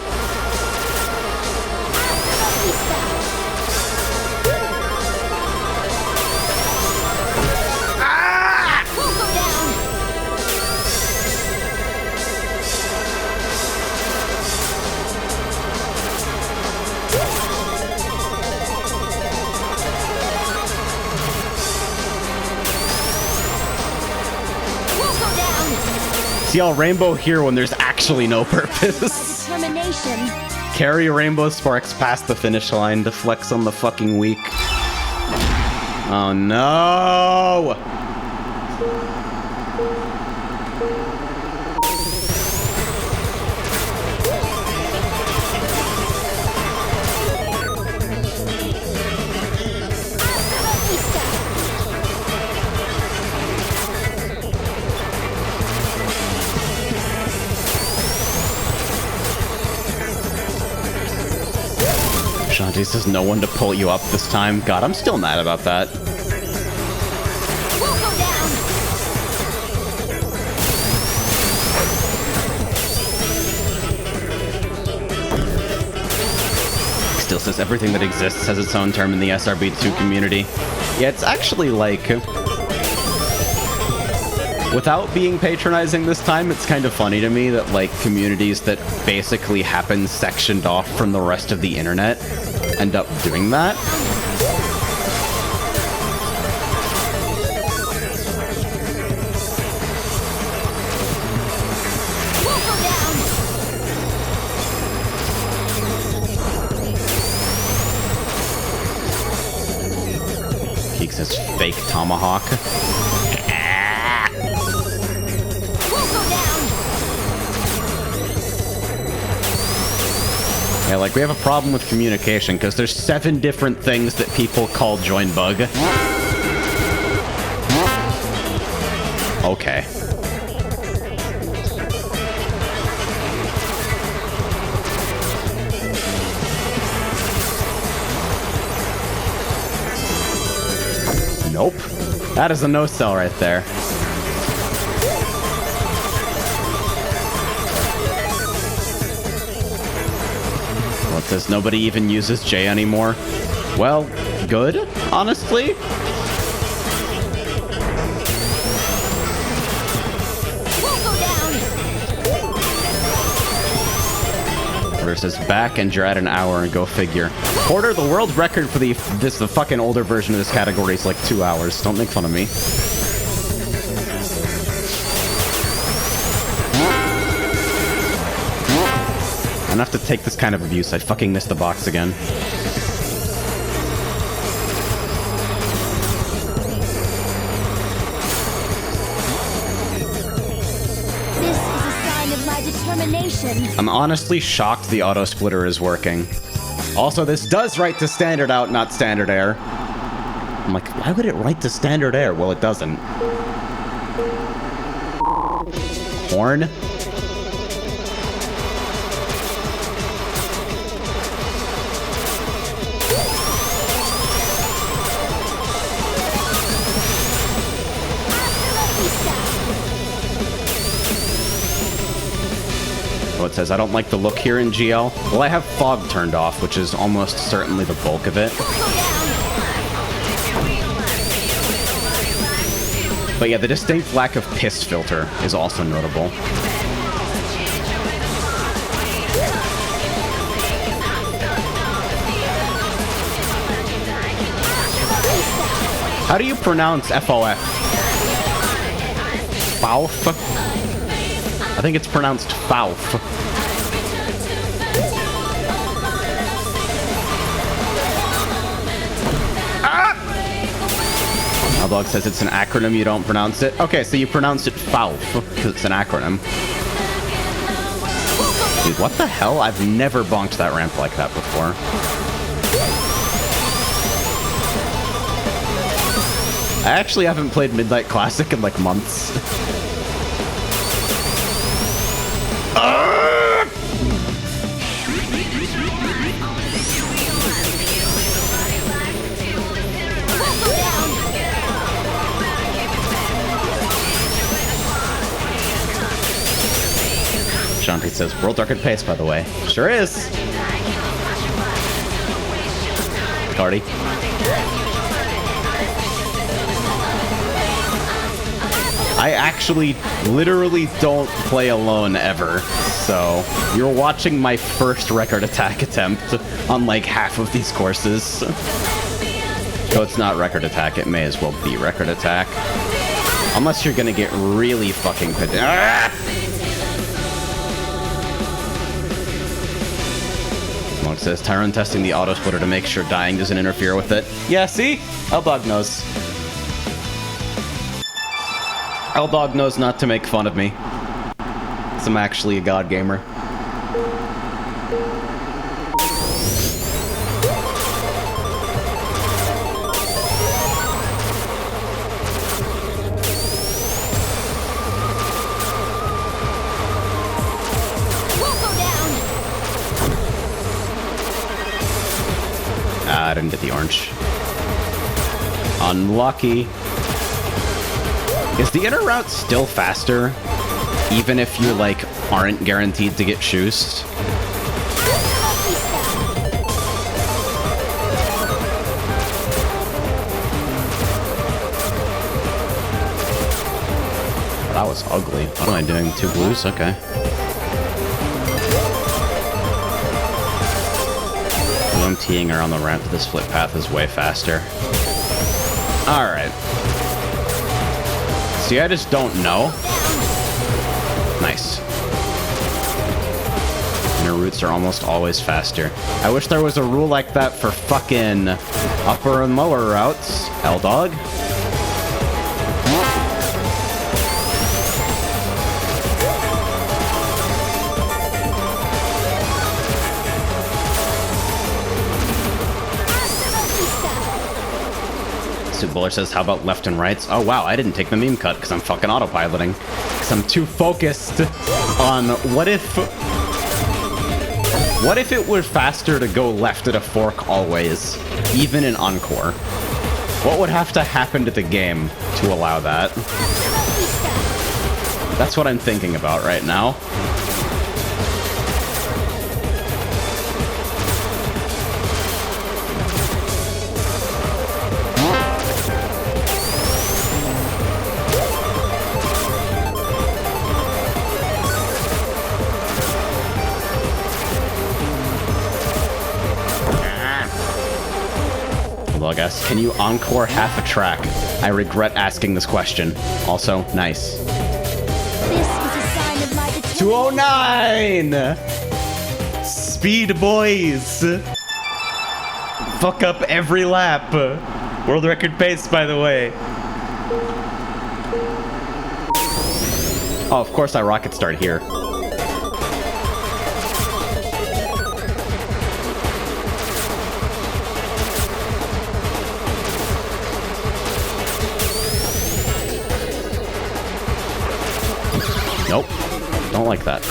See all Rainbow here when there's actually no purpose. Determination. Carry Rainbow Sparks past the finish line to flex on the fucking weak. Oh no! Shantae says no one to pull you up this time. God, I'm still mad about that. We'll go down. Still says everything that exists has its own term in the SRB2 community. Yeah, it's actually like... Without being patronizing this time, it's kind of funny to me that, like, communities that basically happen sectioned off from the rest of the internet end up doing that. Geek says fake tomahawk. Yeah, like, we have a problem with communication, because there's 7 different things that people call join bug. Okay. Nope. That is a no-sell right there. It says nobody even uses J anymore. Well, good, honestly. Porter says back and you're at an hour and go figure. Porter, the world record for the fucking older version of this category is like 2 hours. Don't make fun of me. I'm gonna have to take this kind of abuse. I fucking missed the box again. This is a sign of my determination. I'm honestly shocked the auto splitter is working. Also, this does write to standard out, not standard air. I'm like, why would it write to standard air? Well, it doesn't. Horn? It says, I don't like the look here in GL. Well, I have fog turned off, which is almost certainly the bulk of it. But yeah, the distinct lack of piss filter is also notable. How do you pronounce FOF? Fauf? I think it's pronounced Fauf. Dog says it's an acronym, you don't pronounce it. Okay, so you pronounce it FAUF, because it's an acronym. Dude, what the hell? I've never bonked that ramp like that before. I actually haven't played Midnight Classic in like months. Shanti says, World Record pace, by the way. Sure is. Cardi. I actually literally don't play alone ever, so you're watching my first record attack attempt on like half of these courses. So it's not record attack, it may as well be record attack. Unless you're gonna get really fucking pissed. Smoke says, Tyrone testing the auto splitter to make sure dying doesn't interfere with it. Yeah, see? L-Dog knows. L-Dog knows not to make fun of me. 'Cause I'm actually a god gamer. I didn't get the orange. Unlucky. Is the inner route still faster? Even if you, like, aren't guaranteed to get juiced? That was ugly. What am I doing? 2 blues? Okay. I'm teeing around the ramp. This flip path is way faster. Alright. See, I just don't know. Nice. Inner routes are almost always faster. I wish there was a rule like that for fucking upper and lower routes, L-Dog. Buller says, how about left and rights? Oh wow, I didn't take the meme cut because I'm fucking autopiloting. Because I'm too focused on what if it were faster to go left at a fork always, even in Encore? What would have to happen to the game to allow that? That's what I'm thinking about right now. I guess. Can you encore half a track? I regret asking this question. Also, nice. This is a sign of my 209! Speed boys! Fuck up every lap. World record pace, by the way. Oh, of course I rocket start here. Nope. Don't like that.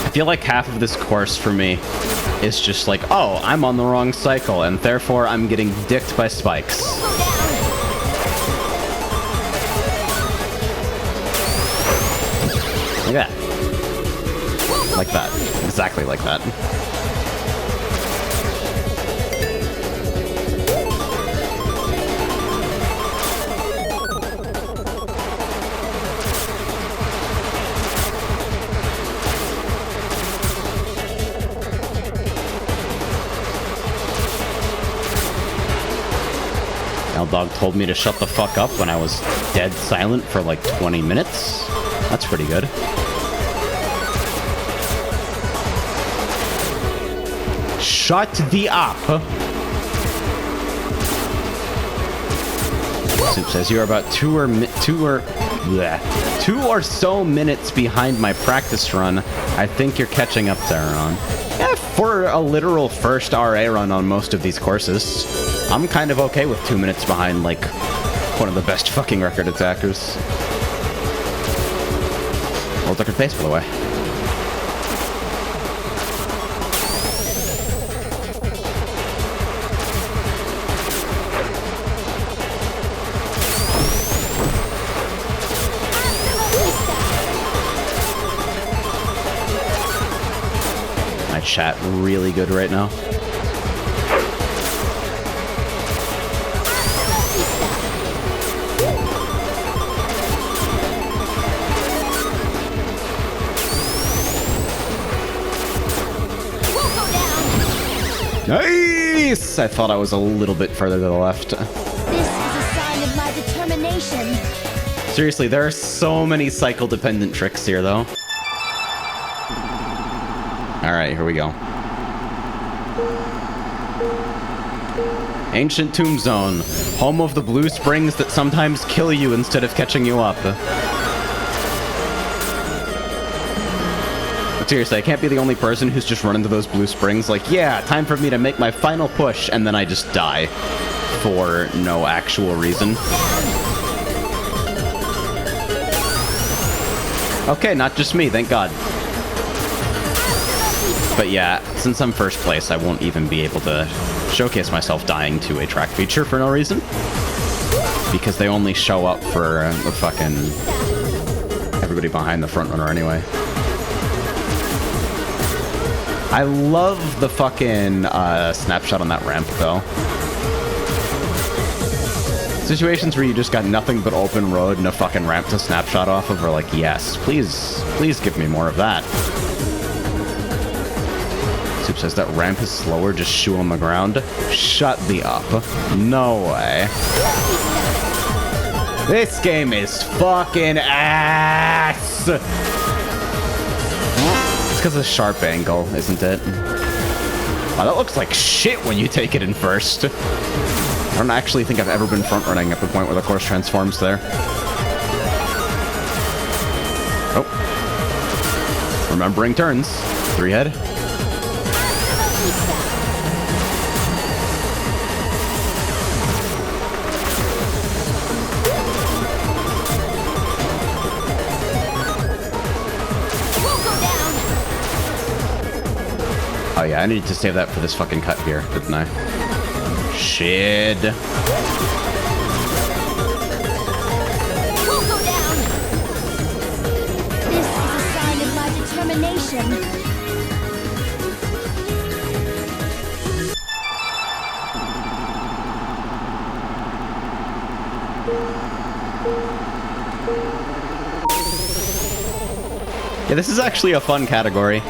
I feel like half of this course for me is just like, oh, I'm on the wrong cycle, and therefore I'm getting dicked by spikes. Like that. Like that. Exactly like that. Dog told me to shut the fuck up when I was dead silent for like 20 minutes. That's pretty good. Shut the up. Soup says you're about two or so minutes behind my practice run. I think you're catching up there, Ron. Yeah, for a literal first RA run on most of these courses, I'm kind of okay with 2 minutes behind, like, one of the best fucking record attackers. World record pace, by the way. My chat really good right now. Nice! I thought I was a little bit further to the left. This is a sign of my determination. Seriously, there are so many cycle-dependent tricks here, though. Alright, here we go. Ancient Tomb Zone, home of the blue springs that sometimes kill you instead of catching you up. But seriously, I can't be the only person who's just run into those blue springs like, yeah, time for me to make my final push, and then I just die for no actual reason. Okay, not just me, thank God. But yeah, since I'm first place, I won't even be able to showcase myself dying to a track feature for no reason. Because they only show up for the fucking everybody behind the front runner anyway. I love the fucking snapshot on that ramp, though. Situations where you just got nothing but open road and a fucking ramp to snapshot off of are like, yes, please give me more of that. Soup says that ramp is slower, just shoe on the ground. Shut the up. No way. This game is fucking ass! It's because of sharp angle, isn't it? Wow, that looks like shit when you take it in first. I don't actually think I've ever been front running at the point where the course transforms there. Oh. Remembering turns. 3 head. Oh yeah, I need to save that for this fucking cut here, didn't I? Shit. We'll go down. This is a sign of my determination. Yeah, this is actually a fun category.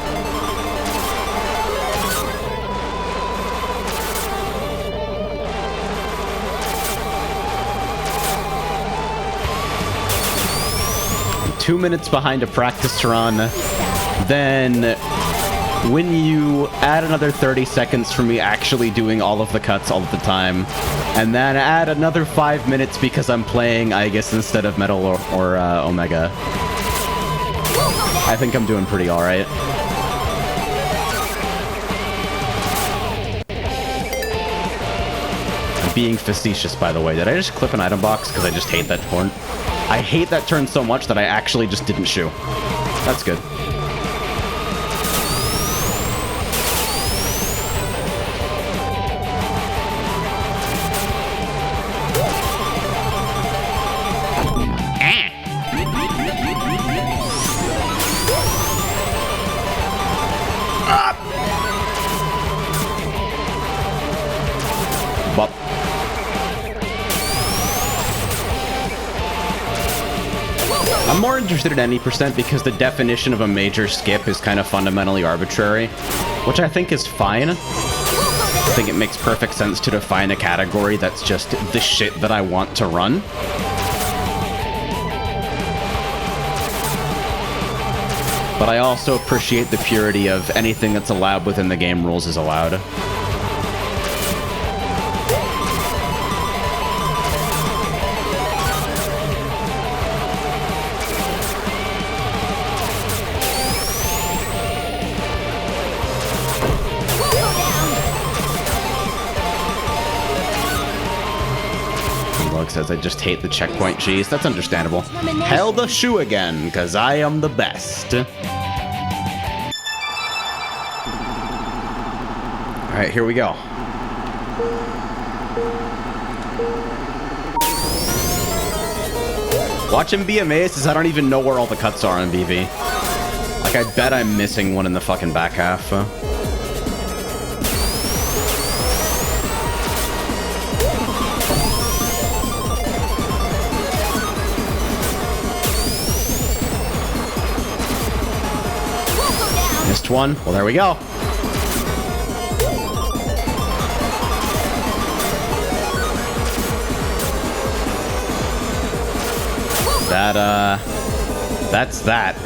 I'm 2 minutes behind a practice run. Then when you add another 30 seconds for me actually doing all of the cuts all of the time, and then add another 5 minutes because I'm playing Aegis instead of Metal or Omega, I think I'm doing pretty alright. I'm being facetious, by the way. Did I just clip an item box because I just hate that turn? I hate that turn so much that I actually just didn't shoe. That's good. I'm more interested in any percent because the definition of a major skip is kind of fundamentally arbitrary, which I think is fine. I think it makes perfect sense to define a category that's just the shit that I want to run. But I also appreciate the purity of anything that's allowed within the game rules is allowed. says I just hate the checkpoint cheese. That's understandable. Hell the shoe again, because I am the best. Alright, here we go. Watch him be amazed as I don't even know where all the cuts are on BV. Like, I bet I'm missing one in the fucking back half. Missed one. Well, there we go. That's that.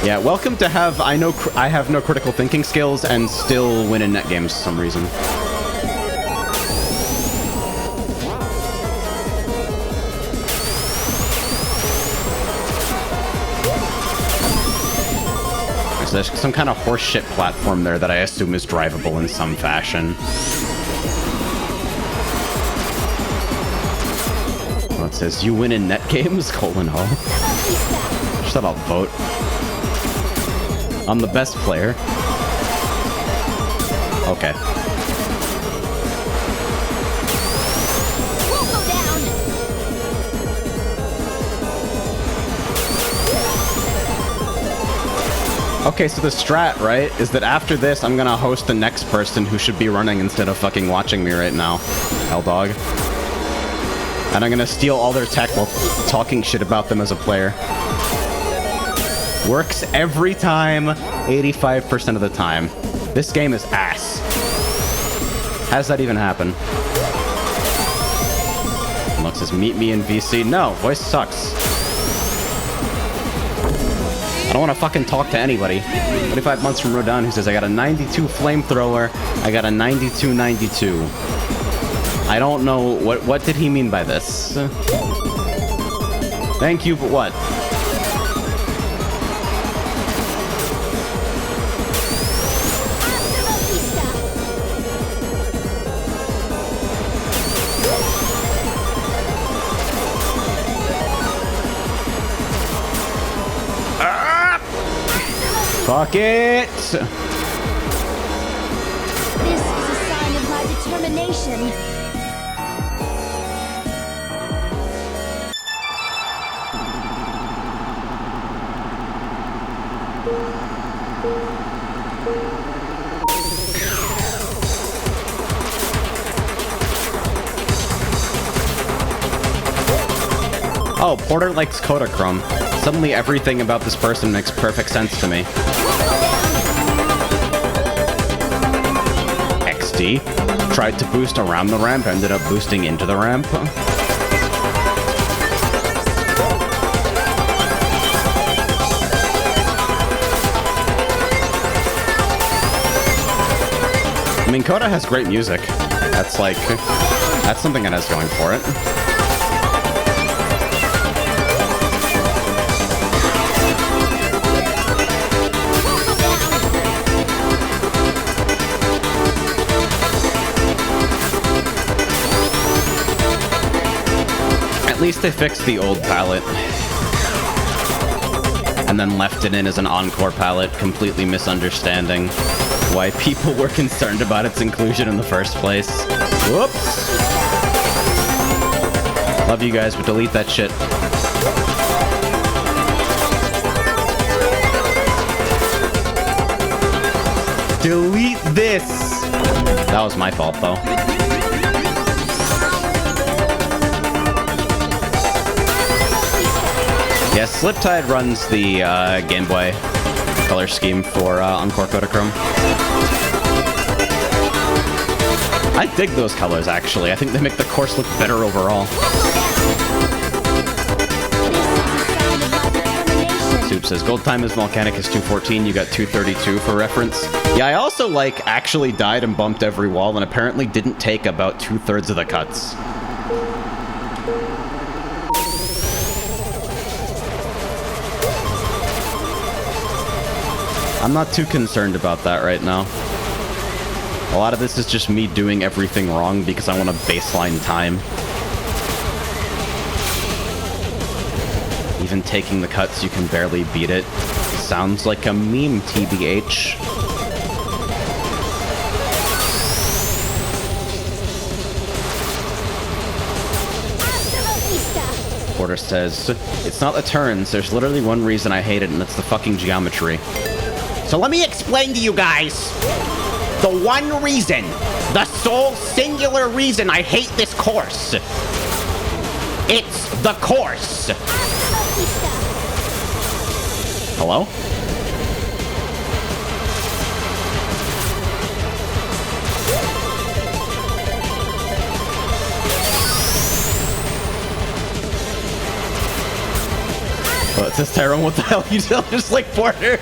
Yeah, welcome to have I have no critical thinking skills and still win in net games for some reason. So there's some kind of horseshit platform there that I assume is drivable in some fashion. Well, it says you win in net games, :O. Just thought I'll vote. I'm the best player. Okay. Okay, so the strat, right, is that after this, I'm gonna host the next person who should be running instead of fucking watching me right now. L-Dog. And I'm gonna steal all their tech while talking shit about them as a player. Works every time, 85% of the time. This game is ass. How does that even happen? Lux says, meet me in VC. No, voice sucks. I don't want to fucking talk to anybody. 25 months from Rodan who says, I got a 92 flamethrower. I got a 92-92. I don't know, what did he mean by this? Thank you, but what? Fuck it! This is a sign of my determination. Oh, Porter likes Kodachrome. Suddenly everything about this person makes perfect sense to me. XD. Tried to boost around the ramp, ended up boosting into the ramp. I mean, Coda has great music. That's like, that's something that has going for it. At least they fixed the old palette. And then left it in as an encore palette, completely misunderstanding why people were concerned about its inclusion in the first place. Whoops! Love you guys, but delete that shit. Delete this! That was my fault, though. Yes, Sliptide runs the Game Boy color scheme for Encore Kodachrome. I dig those colors, actually. I think they make the course look better overall. Soup says, Gold Time is Volcanic is 214, you got 232 for reference. Yeah, I also, like, actually died and bumped every wall and apparently didn't take about 2/3 of the cuts. I'm not too concerned about that right now. A lot of this is just me doing everything wrong because I want a baseline time. Even taking the cuts, you can barely beat it. Sounds like a meme, TBH. Porter says, it's not the turns, there's literally one reason I hate it, and it's the fucking geometry. So let me explain to you guys the one reason, the sole singular reason I hate this course. It's the course. Hello? Oh, it says Tyrone, what the hell you tell just like Porter?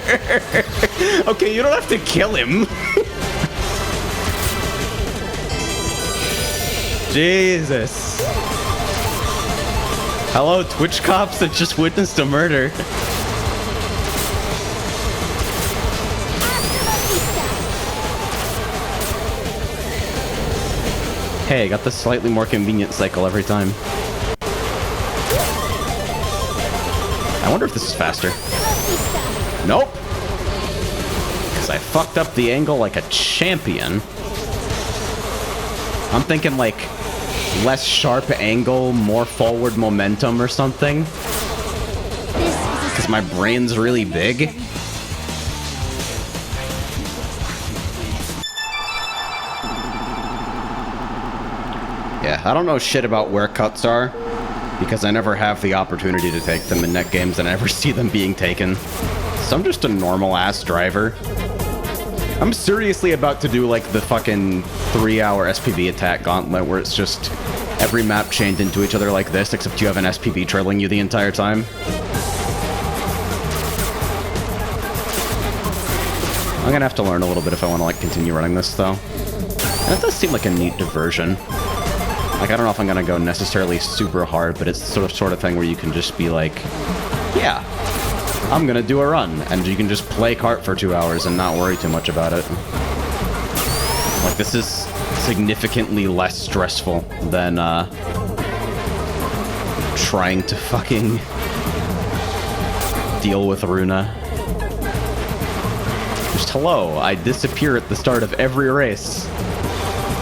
Okay, you don't have to kill him. Jesus. Hello, Twitch cops that just witnessed a murder. Hey, I got the slightly more convenient cycle every time. I wonder if this is faster. Nope. Because I fucked up the angle like a champion. I'm thinking like less sharp angle, more forward momentum or something. Because my brain's really big. Yeah, I don't know shit about where cuts are, because I never have the opportunity to take them in net games and I never see them being taken. So I'm just a normal-ass driver. I'm seriously about to do, like, the fucking 3-hour SPV attack gauntlet where it's just every map chained into each other like this, except you have an SPV trailing you the entire time. I'm gonna have to learn a little bit if I want to, like, continue running this, though. And it does seem like a neat diversion. Like, I don't know if I'm gonna go necessarily super hard, but it's the sort of thing where you can just be like, yeah, I'm gonna do a run, and you can just play kart for 2 hours and not worry too much about it. Like, this is significantly less stressful than, trying to fucking deal with Runa. Just hello, I disappear at the start of every race.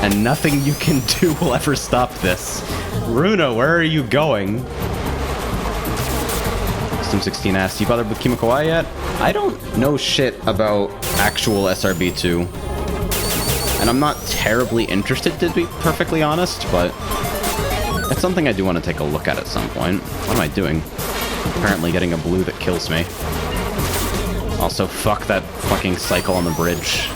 And nothing you can do will ever stop this. Runa, where are you going? Sim16 asks, you bothered with Kimiko yet? I don't know shit about actual SRB2. And I'm not terribly interested, to be perfectly honest, but it's something I do want to take a look at some point. What am I doing? Apparently getting a blue that kills me. Also, fuck that fucking cycle on the bridge.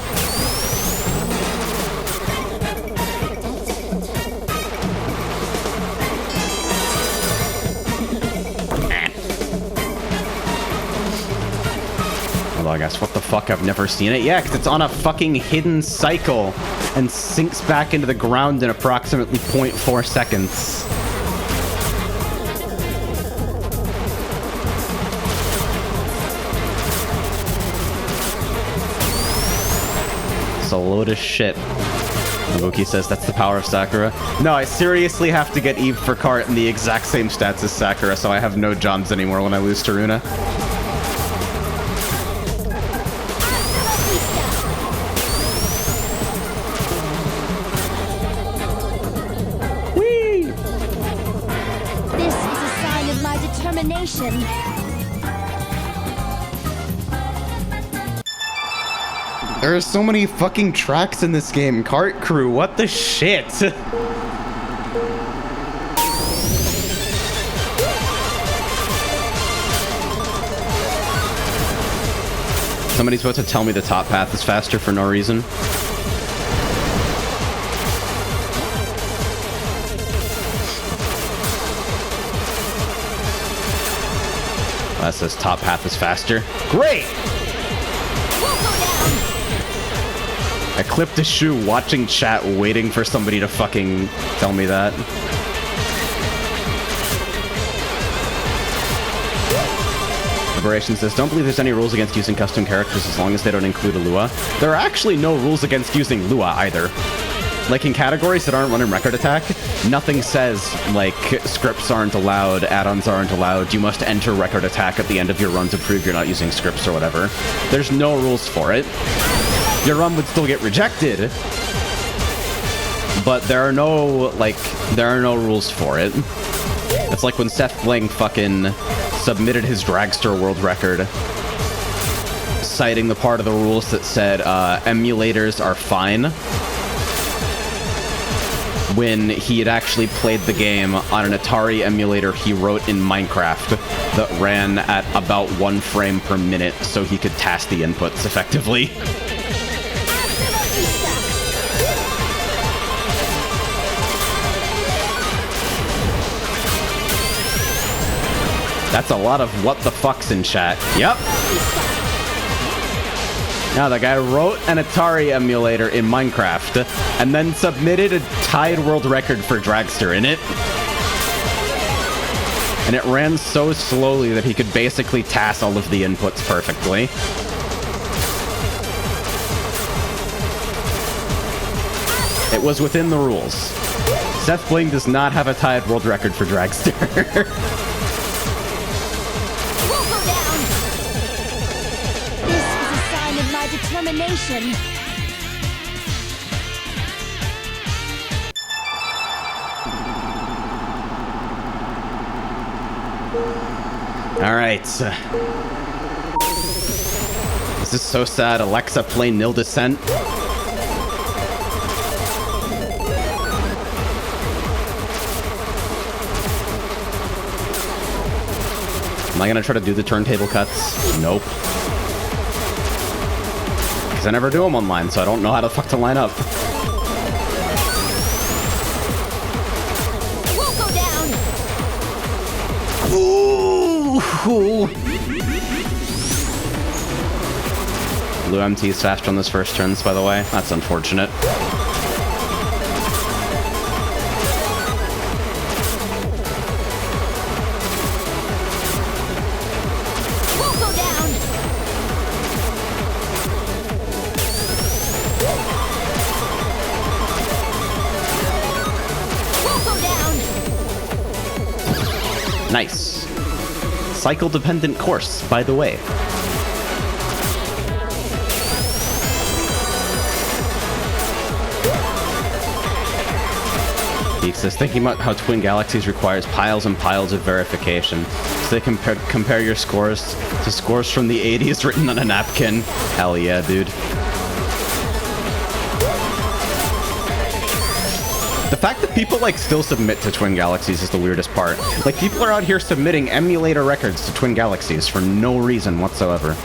I guess, what the fuck, I've never seen it. Yeah, because it's on a fucking hidden cycle and sinks back into the ground in approximately 0.4 seconds. It's a load of shit. Nabuki says that's the power of Sakura. No, I seriously have to get Eve for kart in the exact same stats as Sakura, so I have no jobs anymore when I lose to Runa. There are so many fucking tracks in this game. Kart Crew, what the shit? Somebody's supposed to tell me the top path is faster for no reason. That says top path is faster. Great! I clipped a shoe watching chat waiting for somebody to fucking tell me that. Liberation says, don't believe there's any rules against using custom characters as long as they don't include a Lua. There are actually no rules against using Lua either. Like, in categories that aren't running Record Attack, nothing says, like, scripts aren't allowed, add-ons aren't allowed, you must enter Record Attack at the end of your run to prove you're not using scripts or whatever. There's no rules for it. Your run would still get rejected, but there are no rules for it. It's like when Seth Bling fucking submitted his Dragster world record, citing the part of the rules that said emulators are fine, when he had actually played the game on an Atari emulator he wrote in Minecraft that ran at about 1 frame per minute so he could task the inputs effectively. That's a lot of what the fucks in chat. Yep. Now, the guy wrote an Atari emulator in Minecraft and then submitted a tied world record for Dragster in it. And it ran so slowly that he could basically task all of the inputs perfectly. It was within the rules. Seth Bling does not have a tied world record for Dragster. Determination. All right. This is so sad. Alexa, play Nil Descent. Am I gonna try to do the turntable cuts? Nope. Because I never do them online, so I don't know how the fuck to line up. We'll go down. Ooh. Blue MT is faster on this first turns, by the way. That's unfortunate. Nice. Cycle-dependent course, by the way. Geek says, thinking about how Twin Galaxies requires piles and piles of verification. So they compare your scores to scores from the 80s written on a napkin. Hell yeah, dude. The fact that people, like, still submit to Twin Galaxies is the weirdest part. Like, people are out here submitting emulator records to Twin Galaxies for no reason whatsoever.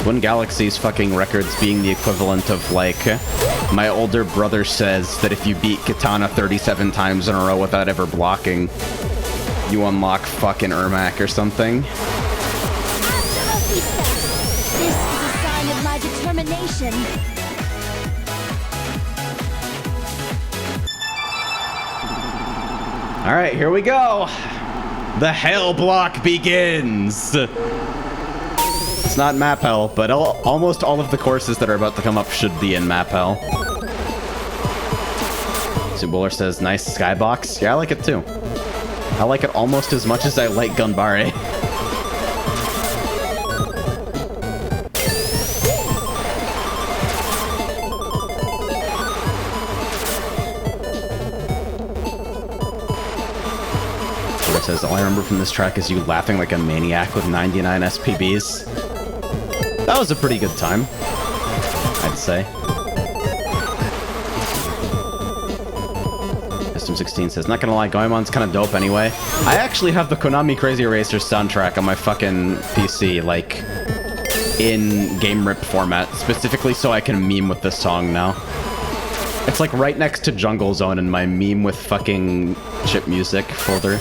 Twin Galaxies fucking records being the equivalent of, like, my older brother says that if you beat Katana 37 times in a row without ever blocking, you unlock fucking Ermac or something. This is a sign of my determination. All right, here we go. The Hell Block begins. It's not Map Hell, but almost all of the courses that are about to come up should be in Map Hell. Zuboler says, nice skybox. Yeah, I like it too. I like it almost as much as I like Gunbare. It says, all I remember from this track is you laughing like a maniac with 99 SPBs. That was a pretty good time, I'd say. System 16 says, not gonna lie, Goemon's kind of dope anyway. I actually have the Konami Crazy Racers soundtrack on my fucking PC, like, in game rip format, specifically so I can meme with this song now. It's like right next to Jungle Zone in my meme with fucking chip music folder.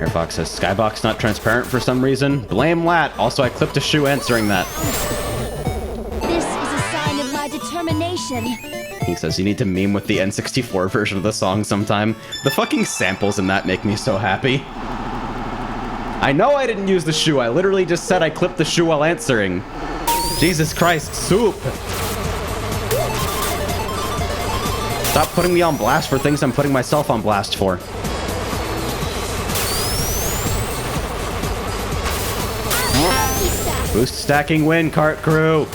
Firefox says, Skybox not transparent for some reason. Blame Lat. Also, I clipped a shoe answering that. This is a sign of my determination. He says, you need to meme with the N64 version of the song sometime. The fucking samples in that make me so happy. I know I didn't use the shoe. I literally just said I clipped the shoe while answering. Jesus Christ, soup. Stop putting me on blast for things I'm putting myself on blast for. Boost stacking win, cart crew.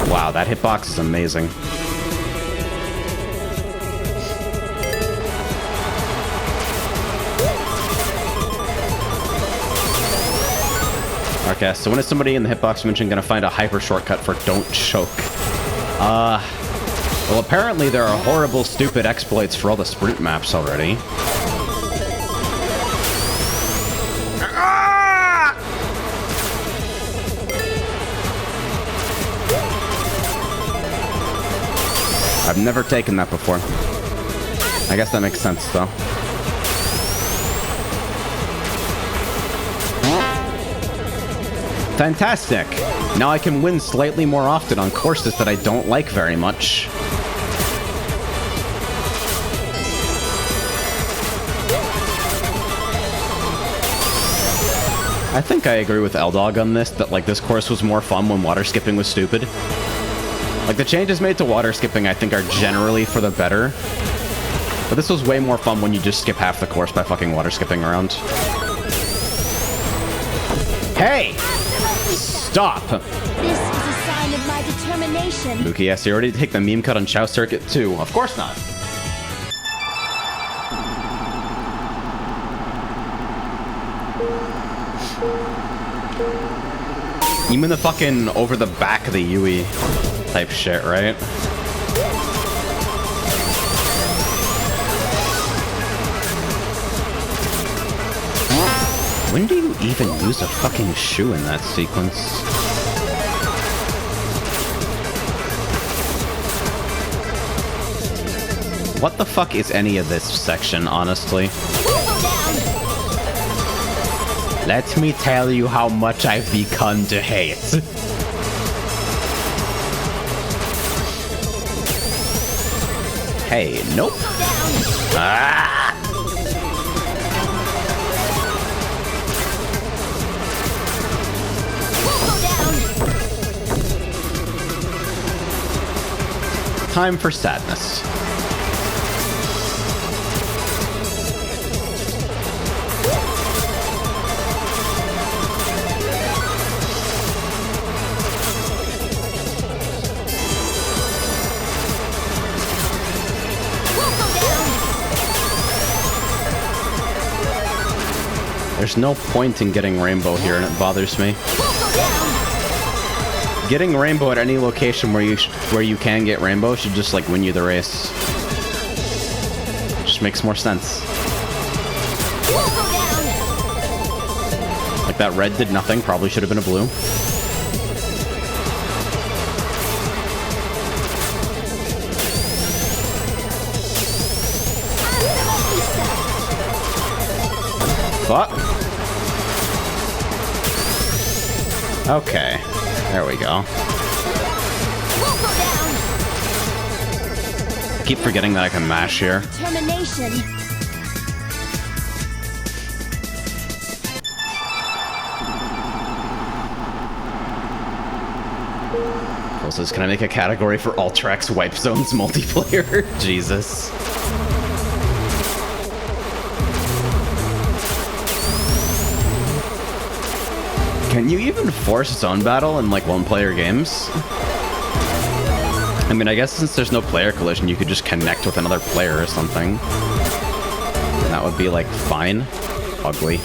Wow, that hitbox is amazing. Okay, so when is somebody in the hitbox mention gonna find a hyper shortcut for don't choke? Well, apparently there are horrible, stupid exploits for all the sprint maps already. I've never taken that before. I guess that makes sense, though. Fantastic! Now I can win slightly more often on courses that I don't like very much. I think I agree with L-Dog on this, that like this course was more fun when water skipping was stupid. Like the changes made to water skipping I think are generally for the better. But this was way more fun when you just skip half the course by fucking water skipping around. Hey! Stop! This is a sign of my determination. Mookie, yes, you already take the meme cut on Chow Circuit too. Of course not. You mean the fucking over the back of the Yui type shit, right? When do you even use a fucking shoe in that sequence? What the fuck is any of this section, honestly? Let me tell you how much I've begun to hate. Hey, nope. Ah! Time for sadness. There's no point in getting rainbow here, and it bothers me. Getting rainbow at any location where you can get rainbow should just like win you the race. Just makes more sense. Like that red did nothing, probably should have been a blue. Fuck. Okay. There we go. I keep forgetting that I can mash here. Determination. Also, can I make a category for Ultrax Wipe Zones multiplayer? Jesus. Can you even force zone battle in like one-player games? I mean, I guess since there's no player collision, you could just connect with another player or something. And that would be like fine. Ugly.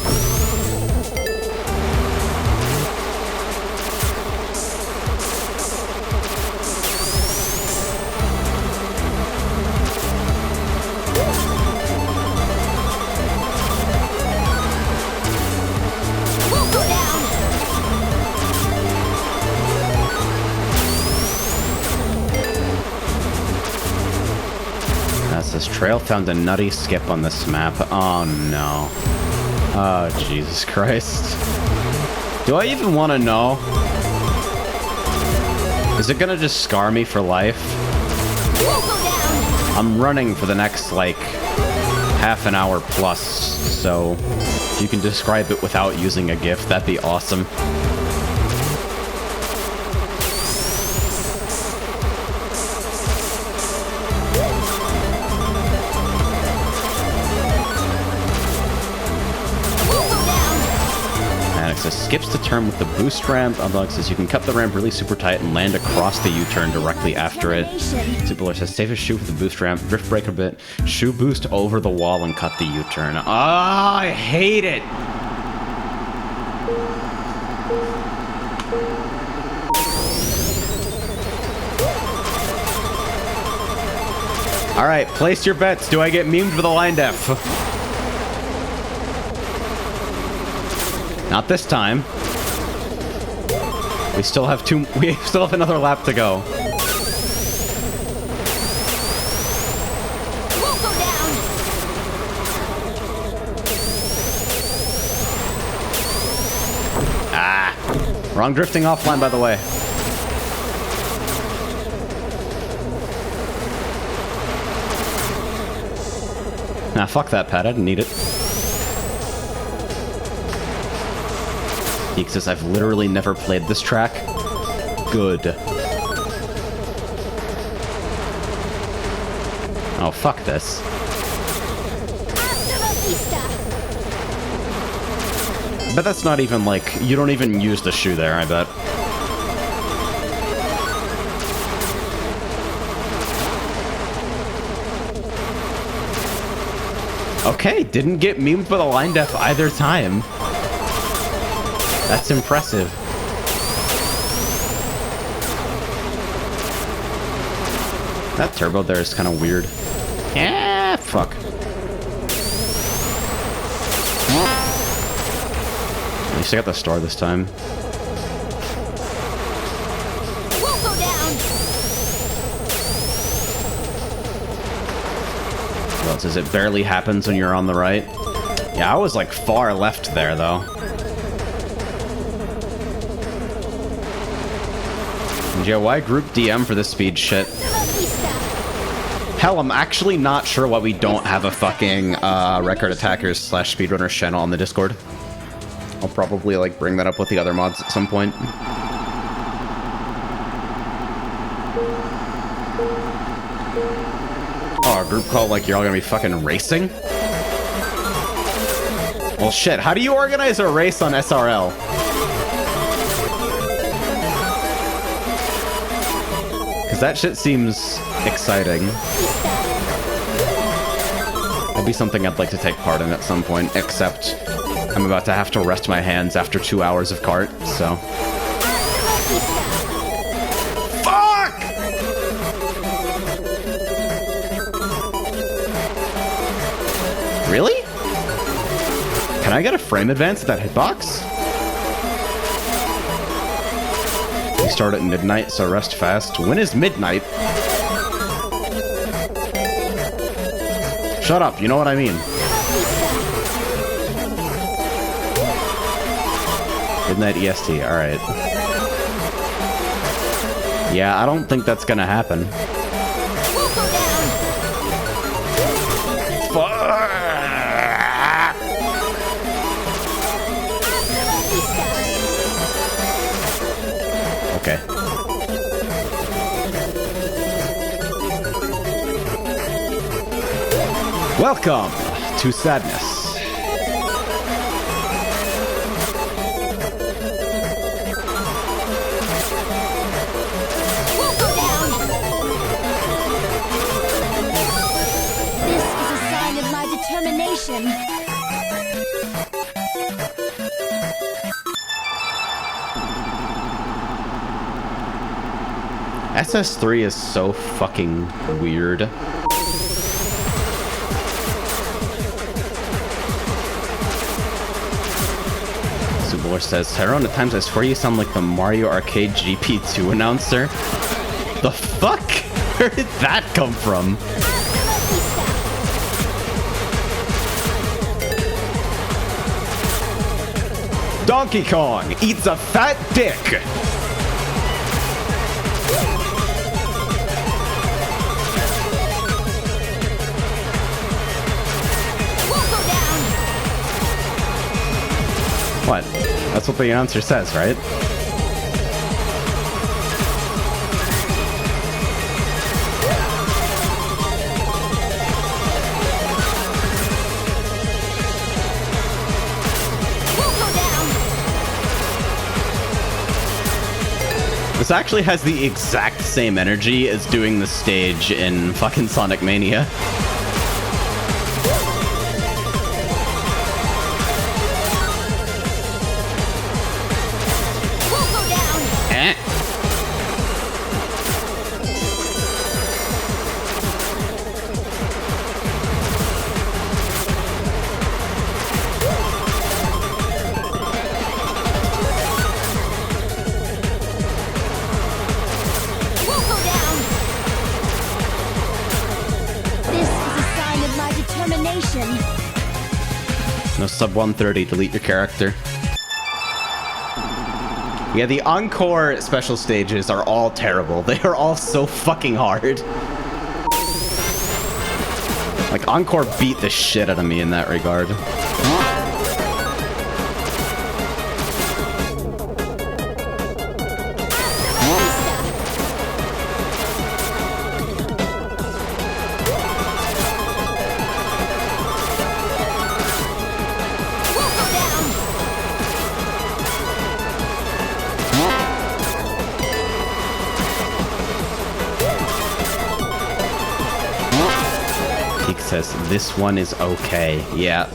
This trail found a nutty skip on this map. Oh no. Oh, Jesus Christ. Do I even want to know? Is it gonna just scar me for life? I'm running for the next, like, half an hour plus, so if you can describe it without using a GIF, that'd be awesome. Skips the turn with the boost ramp. Unlock says you can cut the ramp really super tight and land across the U-turn directly after it. Super says safest shoe with the boost ramp, drift brake a bit, shoe boost over the wall and cut the U-turn. Ah, I hate it. All right, place your bets. Do I get memed with a line def? Not this time. We still have another lap to go. Ah! Wrong drifting offline, by the way. Nah, fuck that pad. I didn't need it. He says, I've literally never played this track. Good. Oh, fuck this. But that's not even, like, you don't even use the shoe there, I bet. Okay, didn't get memed with a line def either time. That's impressive. That turbo there is kind of weird. Yeah, fuck. At least I got the star this time. Well, it says it barely happens when you're on the right. Yeah, I was like far left there though. Yeah, why group DM for this speed shit? Hell, I'm actually not sure why we don't have a fucking Record Attackers / Speedrunners channel on the Discord. I'll probably like bring that up with the other mods at some point. Oh, a group call like you're all gonna be fucking racing? Well shit, how do you organize a race on SRL? Because that shit seems exciting. That'd be something I'd like to take part in at some point, except I'm about to have to rest my hands after 2 hours of kart, so... Fuck! Really? Can I get a frame advance at that hitbox? We start at midnight, so rest fast. When is midnight? Shut up, you know what I mean. Midnight EST, alright. Yeah, I don't think that's gonna happen. Okay. Welcome to sadness. This is a sign of my determination. SS3 is so fucking weird. Subor says, Tyrone, at times I swear you sound like the Mario Arcade GP2 announcer. The fuck? Where did that come from? Donkey Kong eats a fat dick. What? That's what the announcer says, right? This actually has the exact same energy as doing the stage in fucking Sonic Mania. No sub 130, delete your character. Yeah, the Encore special stages are all terrible. They are all so fucking hard. Like, Encore beat the shit out of me in that regard. This one is okay. Yeah.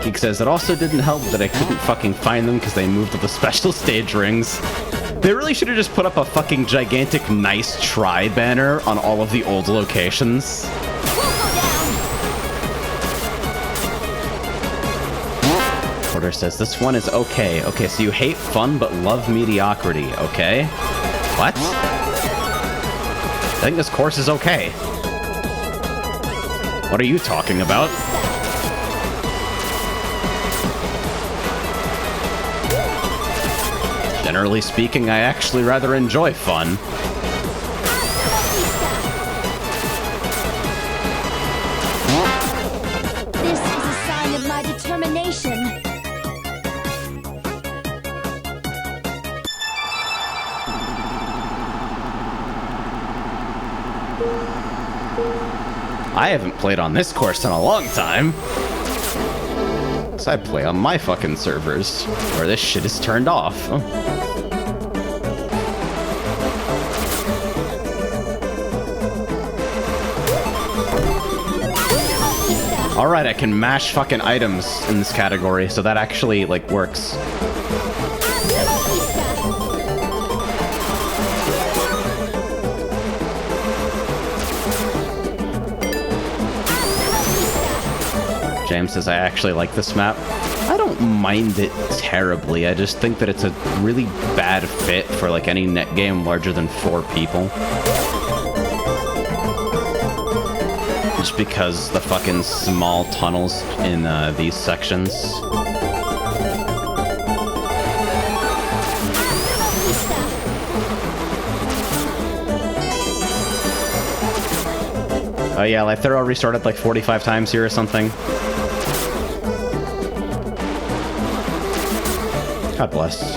Geek says it also didn't help that I couldn't fucking find them because they moved to the special stage rings. They really should have just put up a fucking gigantic nice try banner on all of the old locations. Porter says this one is okay. Okay, so you hate fun but love mediocrity, okay? What? I think this course is okay. What are you talking about? Generally speaking, I actually rather enjoy fun. This is a sign of my determination. I haven't played on this course in a long time. So I play on my fucking servers, where this shit is turned off. Oh. Alright, I can mash fucking items in this category, so that actually, like, works. James says, I actually like this map. I don't mind it terribly. I just think that it's a really bad fit for like any net game larger than 4 people. Just because the fucking small tunnels in these sections. Oh yeah, like they're all restarted like 45 times here or something. God bless.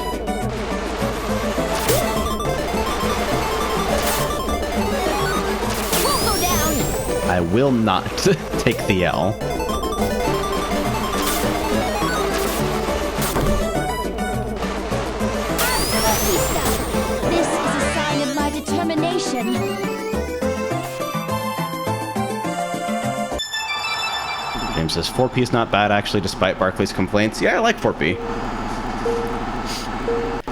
I will not take the L. This is a sign of my determination. James says 4P is not bad actually, despite Barclay's complaints. Yeah, I like 4P.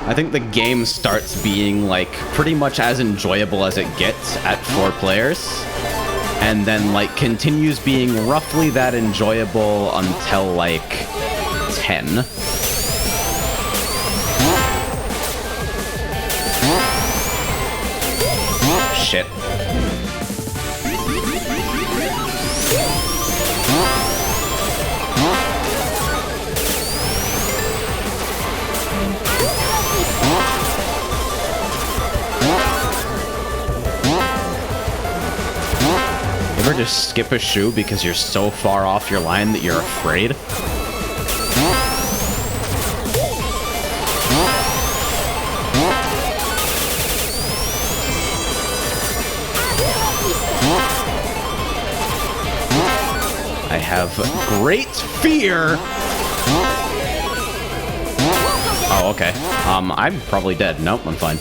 I think the game starts being like pretty much as enjoyable as it gets at 4 players, and then like continues being roughly that enjoyable until like 10. Shit. ever just skip a shoe because you're so far off your line that you're afraid? I have great fear. Oh, okay. I'm probably dead. Nope, I'm fine.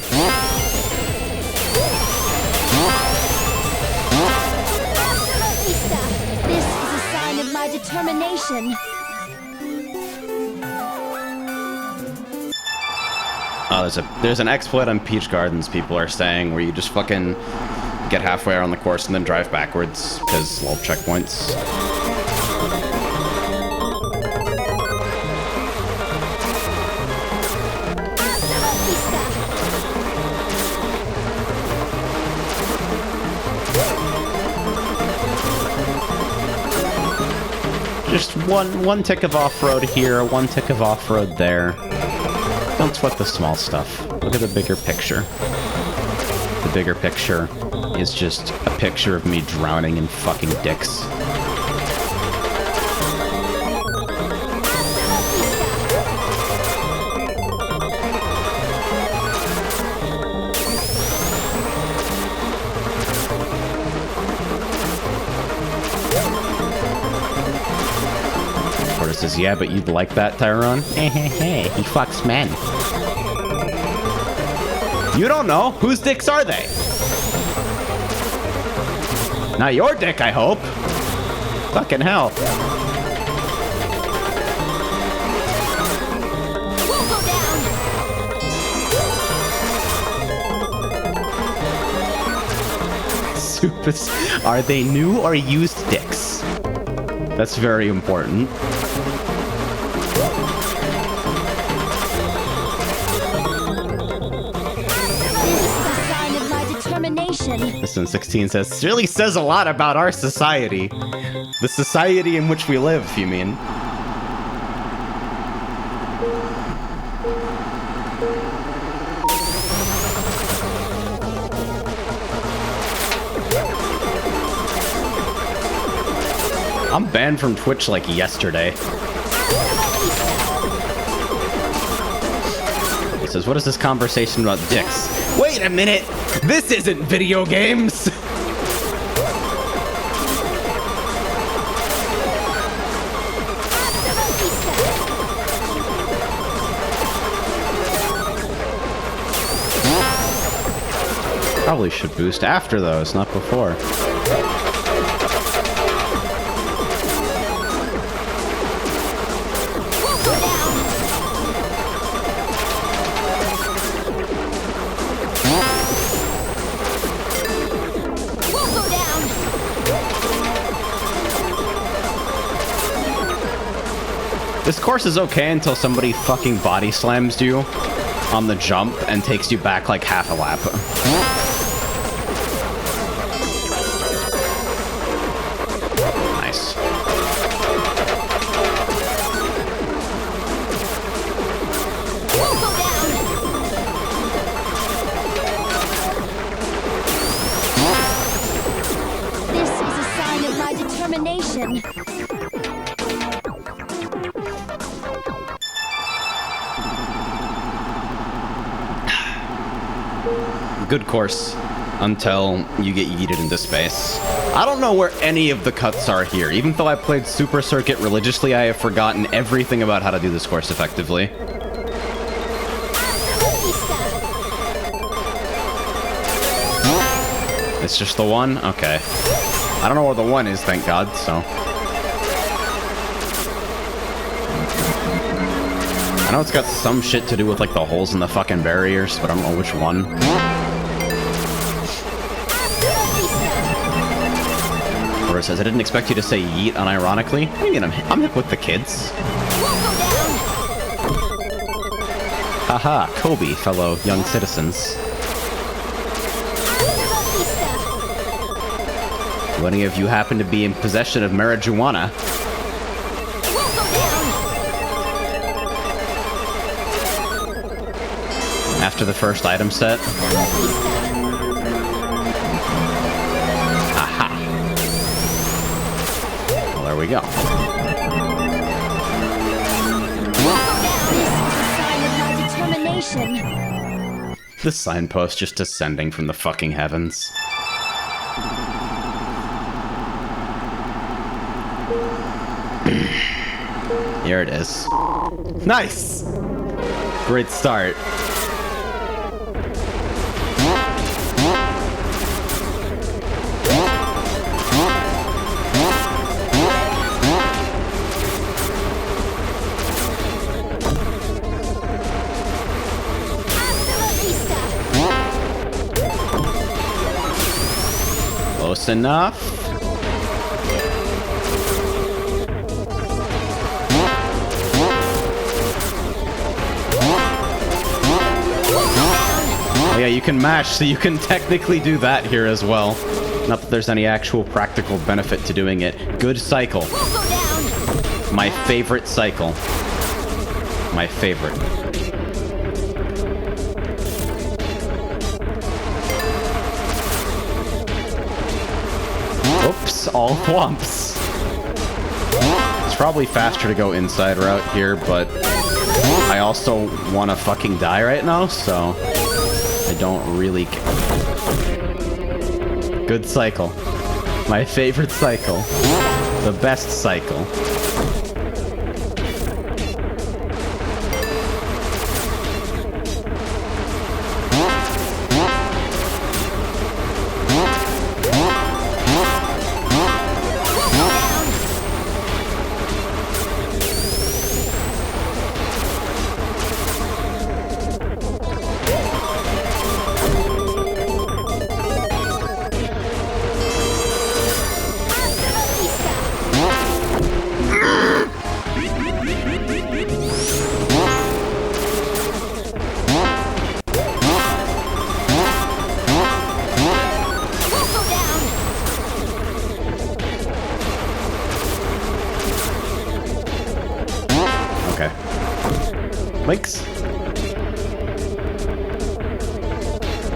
This is a sign of my determination. Oh, there's an exploit on Peach Gardens, people are saying, where you just fucking get halfway around the course and then drive backwards, because little checkpoints. Just one tick of off-road here, one tick of off-road there. Don't sweat the small stuff. Look at the bigger picture. The bigger picture is just a picture of me drowning in fucking dicks. Says, yeah, but you'd like that, Tyrone? Hey, he fucks men. You don't know. Whose dicks are they? Not your dick, I hope. Fucking hell. Supers, are they new or used dicks? That's very important. Listen, 16 says, this really says a lot about our society. The society in which we live, you mean? I'm banned from Twitch like yesterday. He says, what is this conversation about dicks? Wait a minute! This isn't video games! Probably should boost after those, not before. This course is okay until somebody fucking body slams you on the jump and takes you back like half a lap. Nice. This is a sign of my determination. Good course until you get yeeted into space. I don't know where any of the cuts are here. Even though I played Super Circuit religiously, I have forgotten everything about how to do this course effectively. It's just the one? Okay. I don't know where the one is, thank God, so. I know it's got some shit to do with like the holes in the fucking barriers, but I don't know which one. Or it says, I didn't expect you to say yeet unironically. What do you mean I'm hip with the kids? Haha, Kobe, fellow young citizens. Do any of you happen to be in possession of marijuana? After the first item set? Aha. we go. This is a sign of my determination. The signpost just descending from the fucking heavens. Here it is. Nice! Great start. Close enough. Oh yeah, you can mash, so you can technically do that here as well. Not that there's any actual practical benefit to doing it. Good cycle. My favorite cycle. My favorite. Oops, all thwomps. It's probably faster to go inside route here, but I also want to fucking die right now, so I don't really care. Good cycle. My favorite cycle. The best cycle. Links.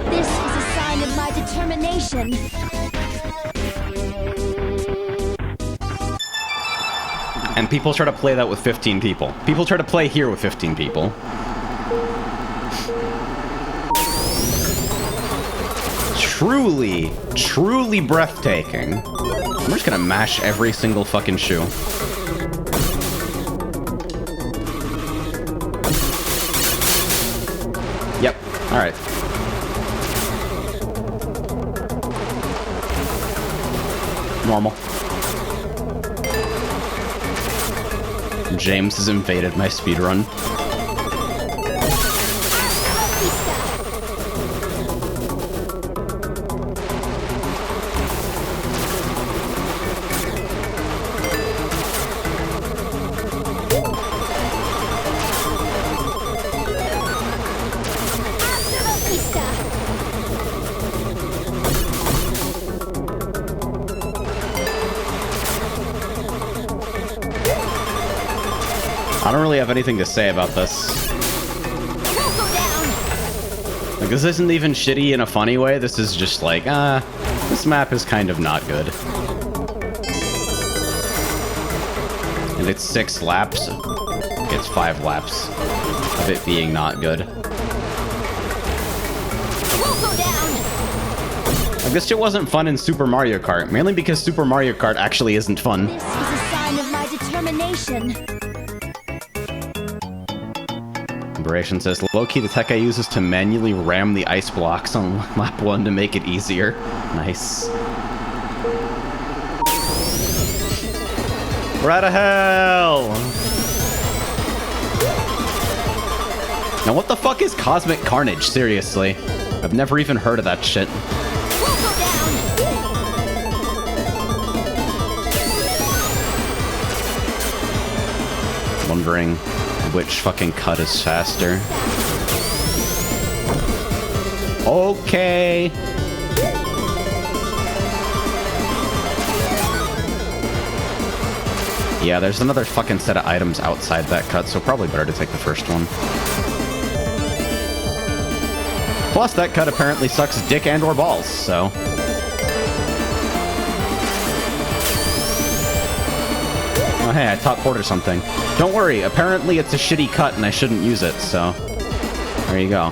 This is a sign of my determination. And people try to play that with 15 people. People try to play here with 15 people. Truly, truly breathtaking. I'm just gonna mash every single fucking shoe. Yep. Alright. Normal. James has invaded my speedrun. I don't really have anything to say about this. Like, this isn't even shitty in a funny way. This is just like, this map is kind of not good. And it's 6 laps. It's 5 laps of it being not good. Like, this shit wasn't fun in Super Mario Kart, mainly because Super Mario Kart actually isn't fun. This is a sign of my determination. Liberation says, low-key, the tech I use is to manually ram the ice blocks on lap 1 to make it easier. Nice. We're out of hell! Now what the fuck is Cosmic Carnage, seriously? I've never even heard of that shit. Wondering which fucking cut is faster. Okay. Yeah, there's another fucking set of items outside that cut, so probably better to take the first one. Plus, that cut apparently sucks dick and or balls, so... Oh, hey, I taught Porter something. Don't worry, apparently it's a shitty cut and I shouldn't use it, so... There you go.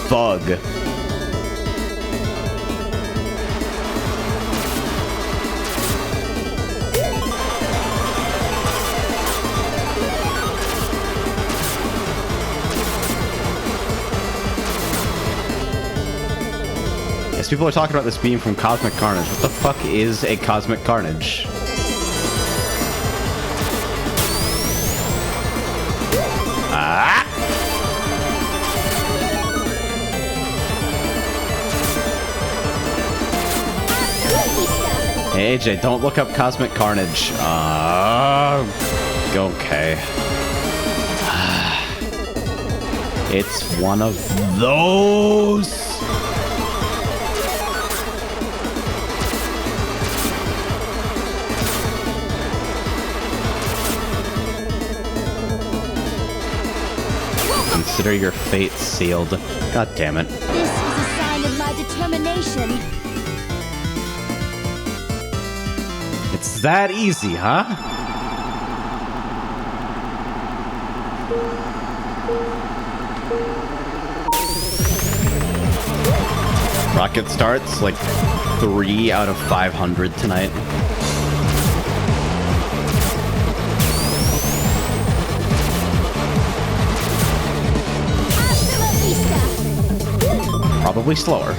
Bug. Yes, people are talking about this being from Cosmic Carnage. What the fuck is a Cosmic Carnage? Ah! Hey, AJ, don't look up Cosmic Carnage. Okay. It's one of those. Consider your fate sealed. God damn it. This is a sign of my determination. It's that easy, huh? Rocket starts like 3 out of 500 tonight. Probably slower.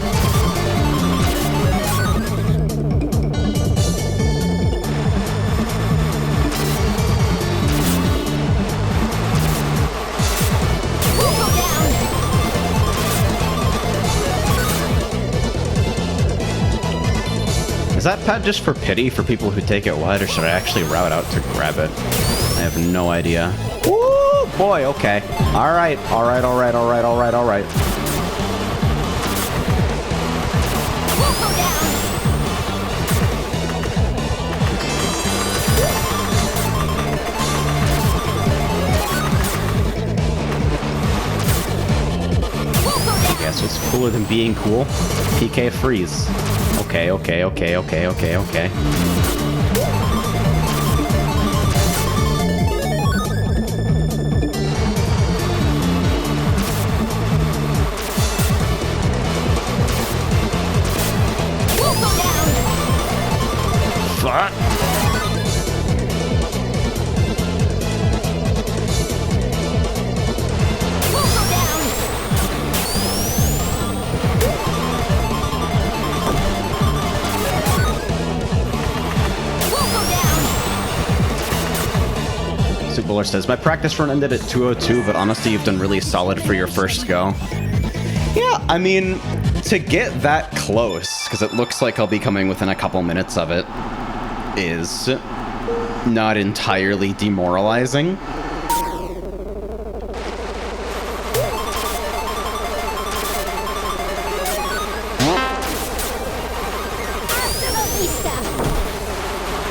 Is that pad just for pity for people who take it wide, or should I actually route out to grab it? I have no idea. Woo! Boy, okay. Alright, alright, alright, alright, alright, alright. Guess what's cooler than being cool? PK freeze. Okay, okay, okay, okay, okay, okay. Fuck. Bowler says, my practice run ended at 202, but honestly, you've done really solid for your first go. Yeah, I mean, to get that close, because it looks like I'll be coming within a couple minutes of it, is not entirely demoralizing.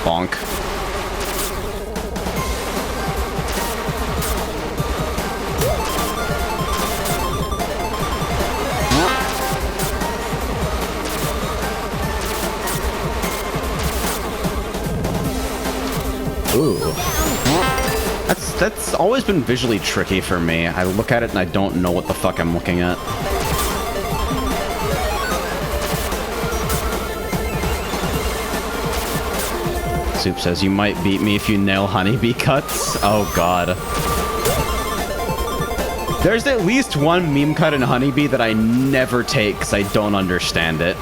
Bonk. Ooh. That's always been visually tricky for me. I look at it and I don't know what the fuck I'm looking at. Soup says, you might beat me if you nail honeybee cuts. Oh god. There's at least one meme cut in honeybee that I never take because I don't understand it.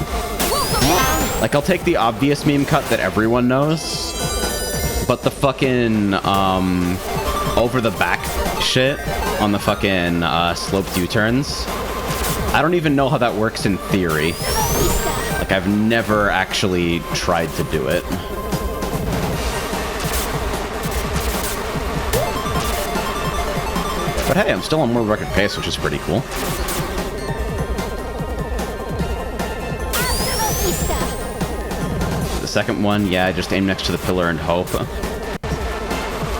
Like, I'll take the obvious meme cut that everyone knows. But the fucking, over the back shit on the fucking, sloped U-turns, I don't even know how that works in theory. Like, I've never actually tried to do it. But hey, I'm still on world record pace, which is pretty cool. The second one, yeah, I just aim next to the pillar and hope.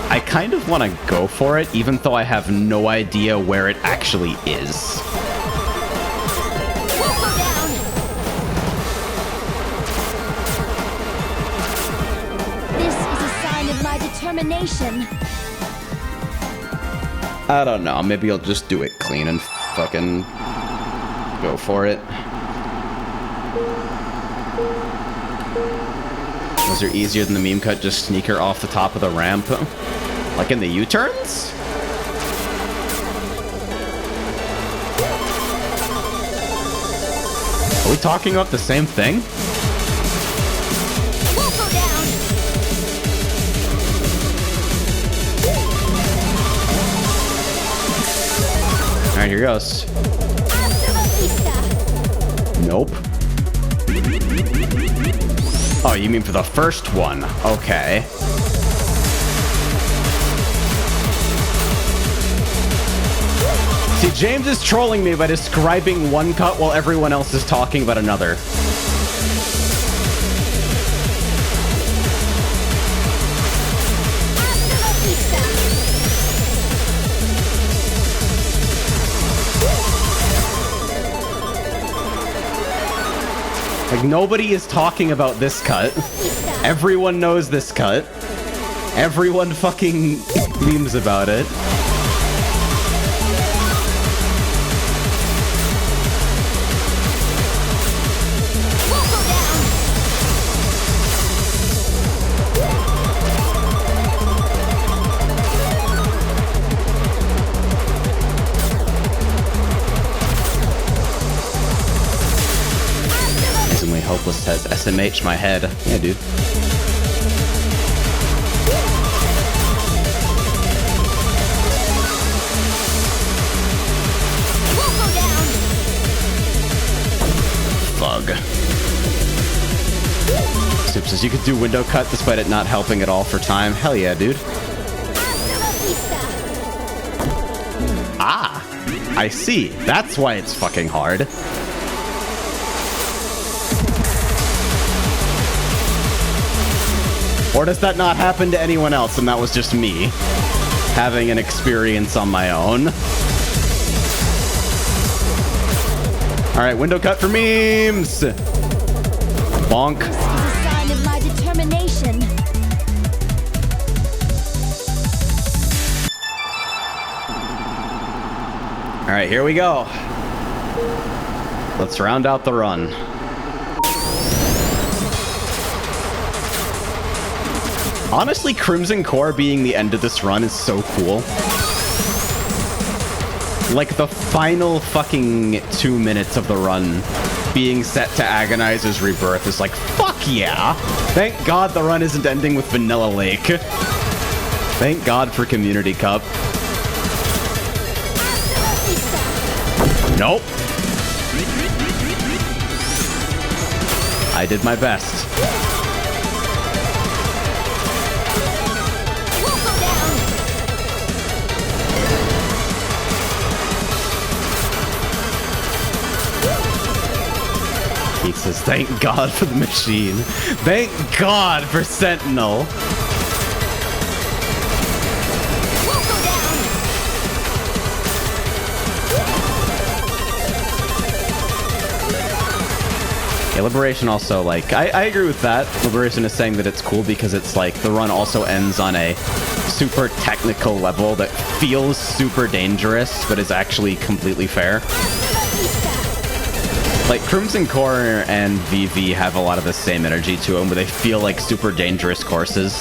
I kind of want to go for it, even though I have no idea where it actually is. determination. I don't know. Maybe I'll just do it clean and fucking go for it. Those are easier than the meme cut. Just sneak her off the top of the ramp. Like in the U-turns? Are we talking about the same thing? We'll go down. Alright, here goes. Hasta la vista. Nope. Oh, you mean for the first one? Okay. See, James is trolling me by describing one cut while everyone else is talking about another. Hasta la vista. Like, nobody is talking about this cut. Everyone knows this cut. Everyone fucking memes about it. We'll go down. Amazingly Hopeless says, SMH my head. Yeah, dude. We'll go down. Bug. Soup says, you could do window cut despite it not helping at all for time. Hell yeah, dude. Hasta la vista. Ah, I see. That's why it's fucking hard. Or does that not happen to anyone else and that was just me having an experience on my own? Alright, window cut for memes! Bonk. This is a sign of my determination. Alright, here we go. Let's round out the run. Honestly, Crimson Core being the end of this run is so cool. Like, the final fucking 2 minutes of the run being set to Agonizer's Rebirth is like, fuck yeah! Thank God the run isn't ending with Vanilla Lake. Thank God for Community Cup. Nope. I did my best. We'll go down. He says, thank God for the machine. Thank God for Sentinel. We'll go down. Yeah, Liberation also, like, I agree with that. Liberation is saying that it's cool because it's like the run also ends on a super technical level that feels super dangerous, but is actually completely fair. Like, Crimson Core and VV have a lot of the same energy to them, where they feel like super dangerous courses,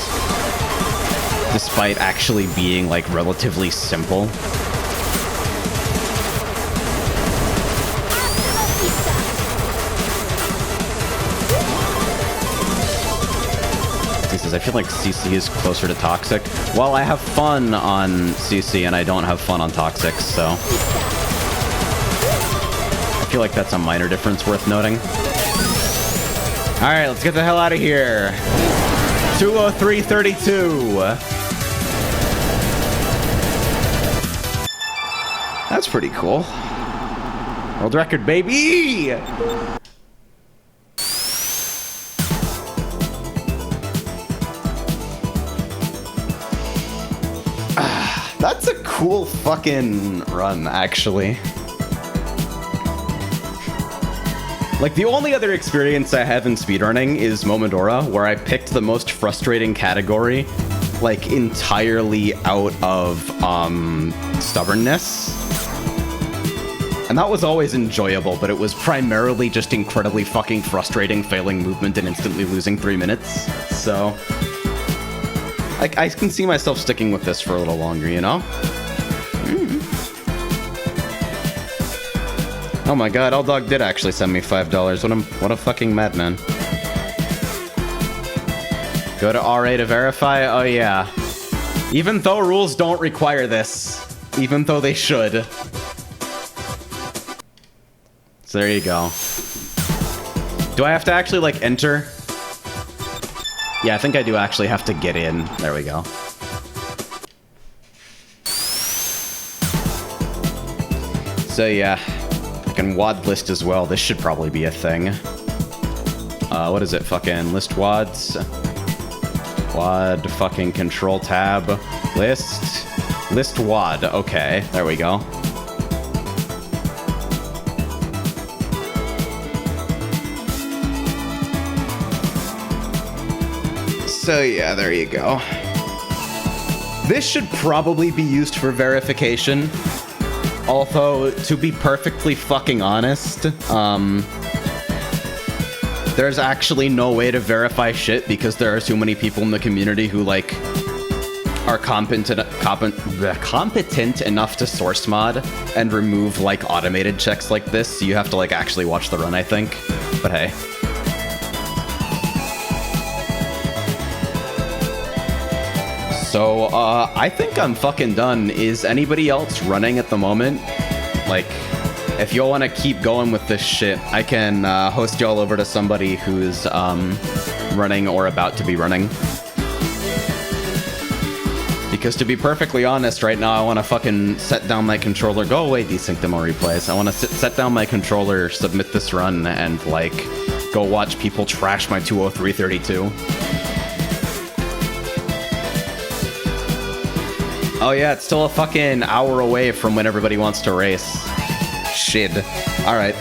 despite actually being, like, relatively simple. He says, I feel like CC is closer to Toxic. Well, I have fun on CC, and I don't have fun on Toxic, so I feel like that's a minor difference worth noting. Alright, let's get the hell out of here. 2:03:32. That's pretty cool. World record, baby! That's a cool fucking run, actually. Like, the only other experience I have in speedrunning is Momodora, where I picked the most frustrating category like, entirely out of, stubbornness. And that was always enjoyable, but it was primarily just incredibly fucking frustrating failing movement and instantly losing 3 minutes. So, I can see myself sticking with this for a little longer, you know? Oh my god, L-Dog did actually send me $5. What a fucking madman. Go to RA to verify? Oh yeah. Even though rules don't require this. Even though they should. So there you go. Do I have to actually, like, enter? Yeah, I think I do actually have to get in. There we go. So yeah. Fucking WOD list as well. This should probably be a thing. What is it? Fucking list WODs. WOD fucking control tab. List. List WOD. Okay, there we go. So yeah, there you go. This should probably be used for verification. Although, to be perfectly fucking honest, there's actually no way to verify shit because there are too many people in the community who, like, are competent enough to source mod and remove, like, automated checks like this, so you have to, like, actually watch the run, I think. But hey. So, I think I'm fucking done. Is anybody else running at the moment? Like, if y'all want to keep going with this shit, I can host y'all over to somebody who's running or about to be running. Because to be perfectly honest, right now I want to fucking set down my controller. Go away, desync demo replays. I want to set down my controller, submit this run, and, like, go watch people trash my 203.32. Oh yeah, it's still a fucking hour away from when everybody wants to race. Shit. Alright.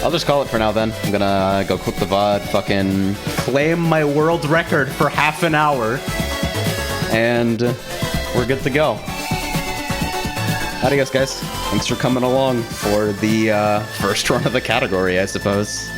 I'll just call it for now then. I'm gonna go clip the VOD, fucking claim my world record for half an hour. And we're good to go. Adios, guys. Thanks for coming along for the first run of the category, I suppose.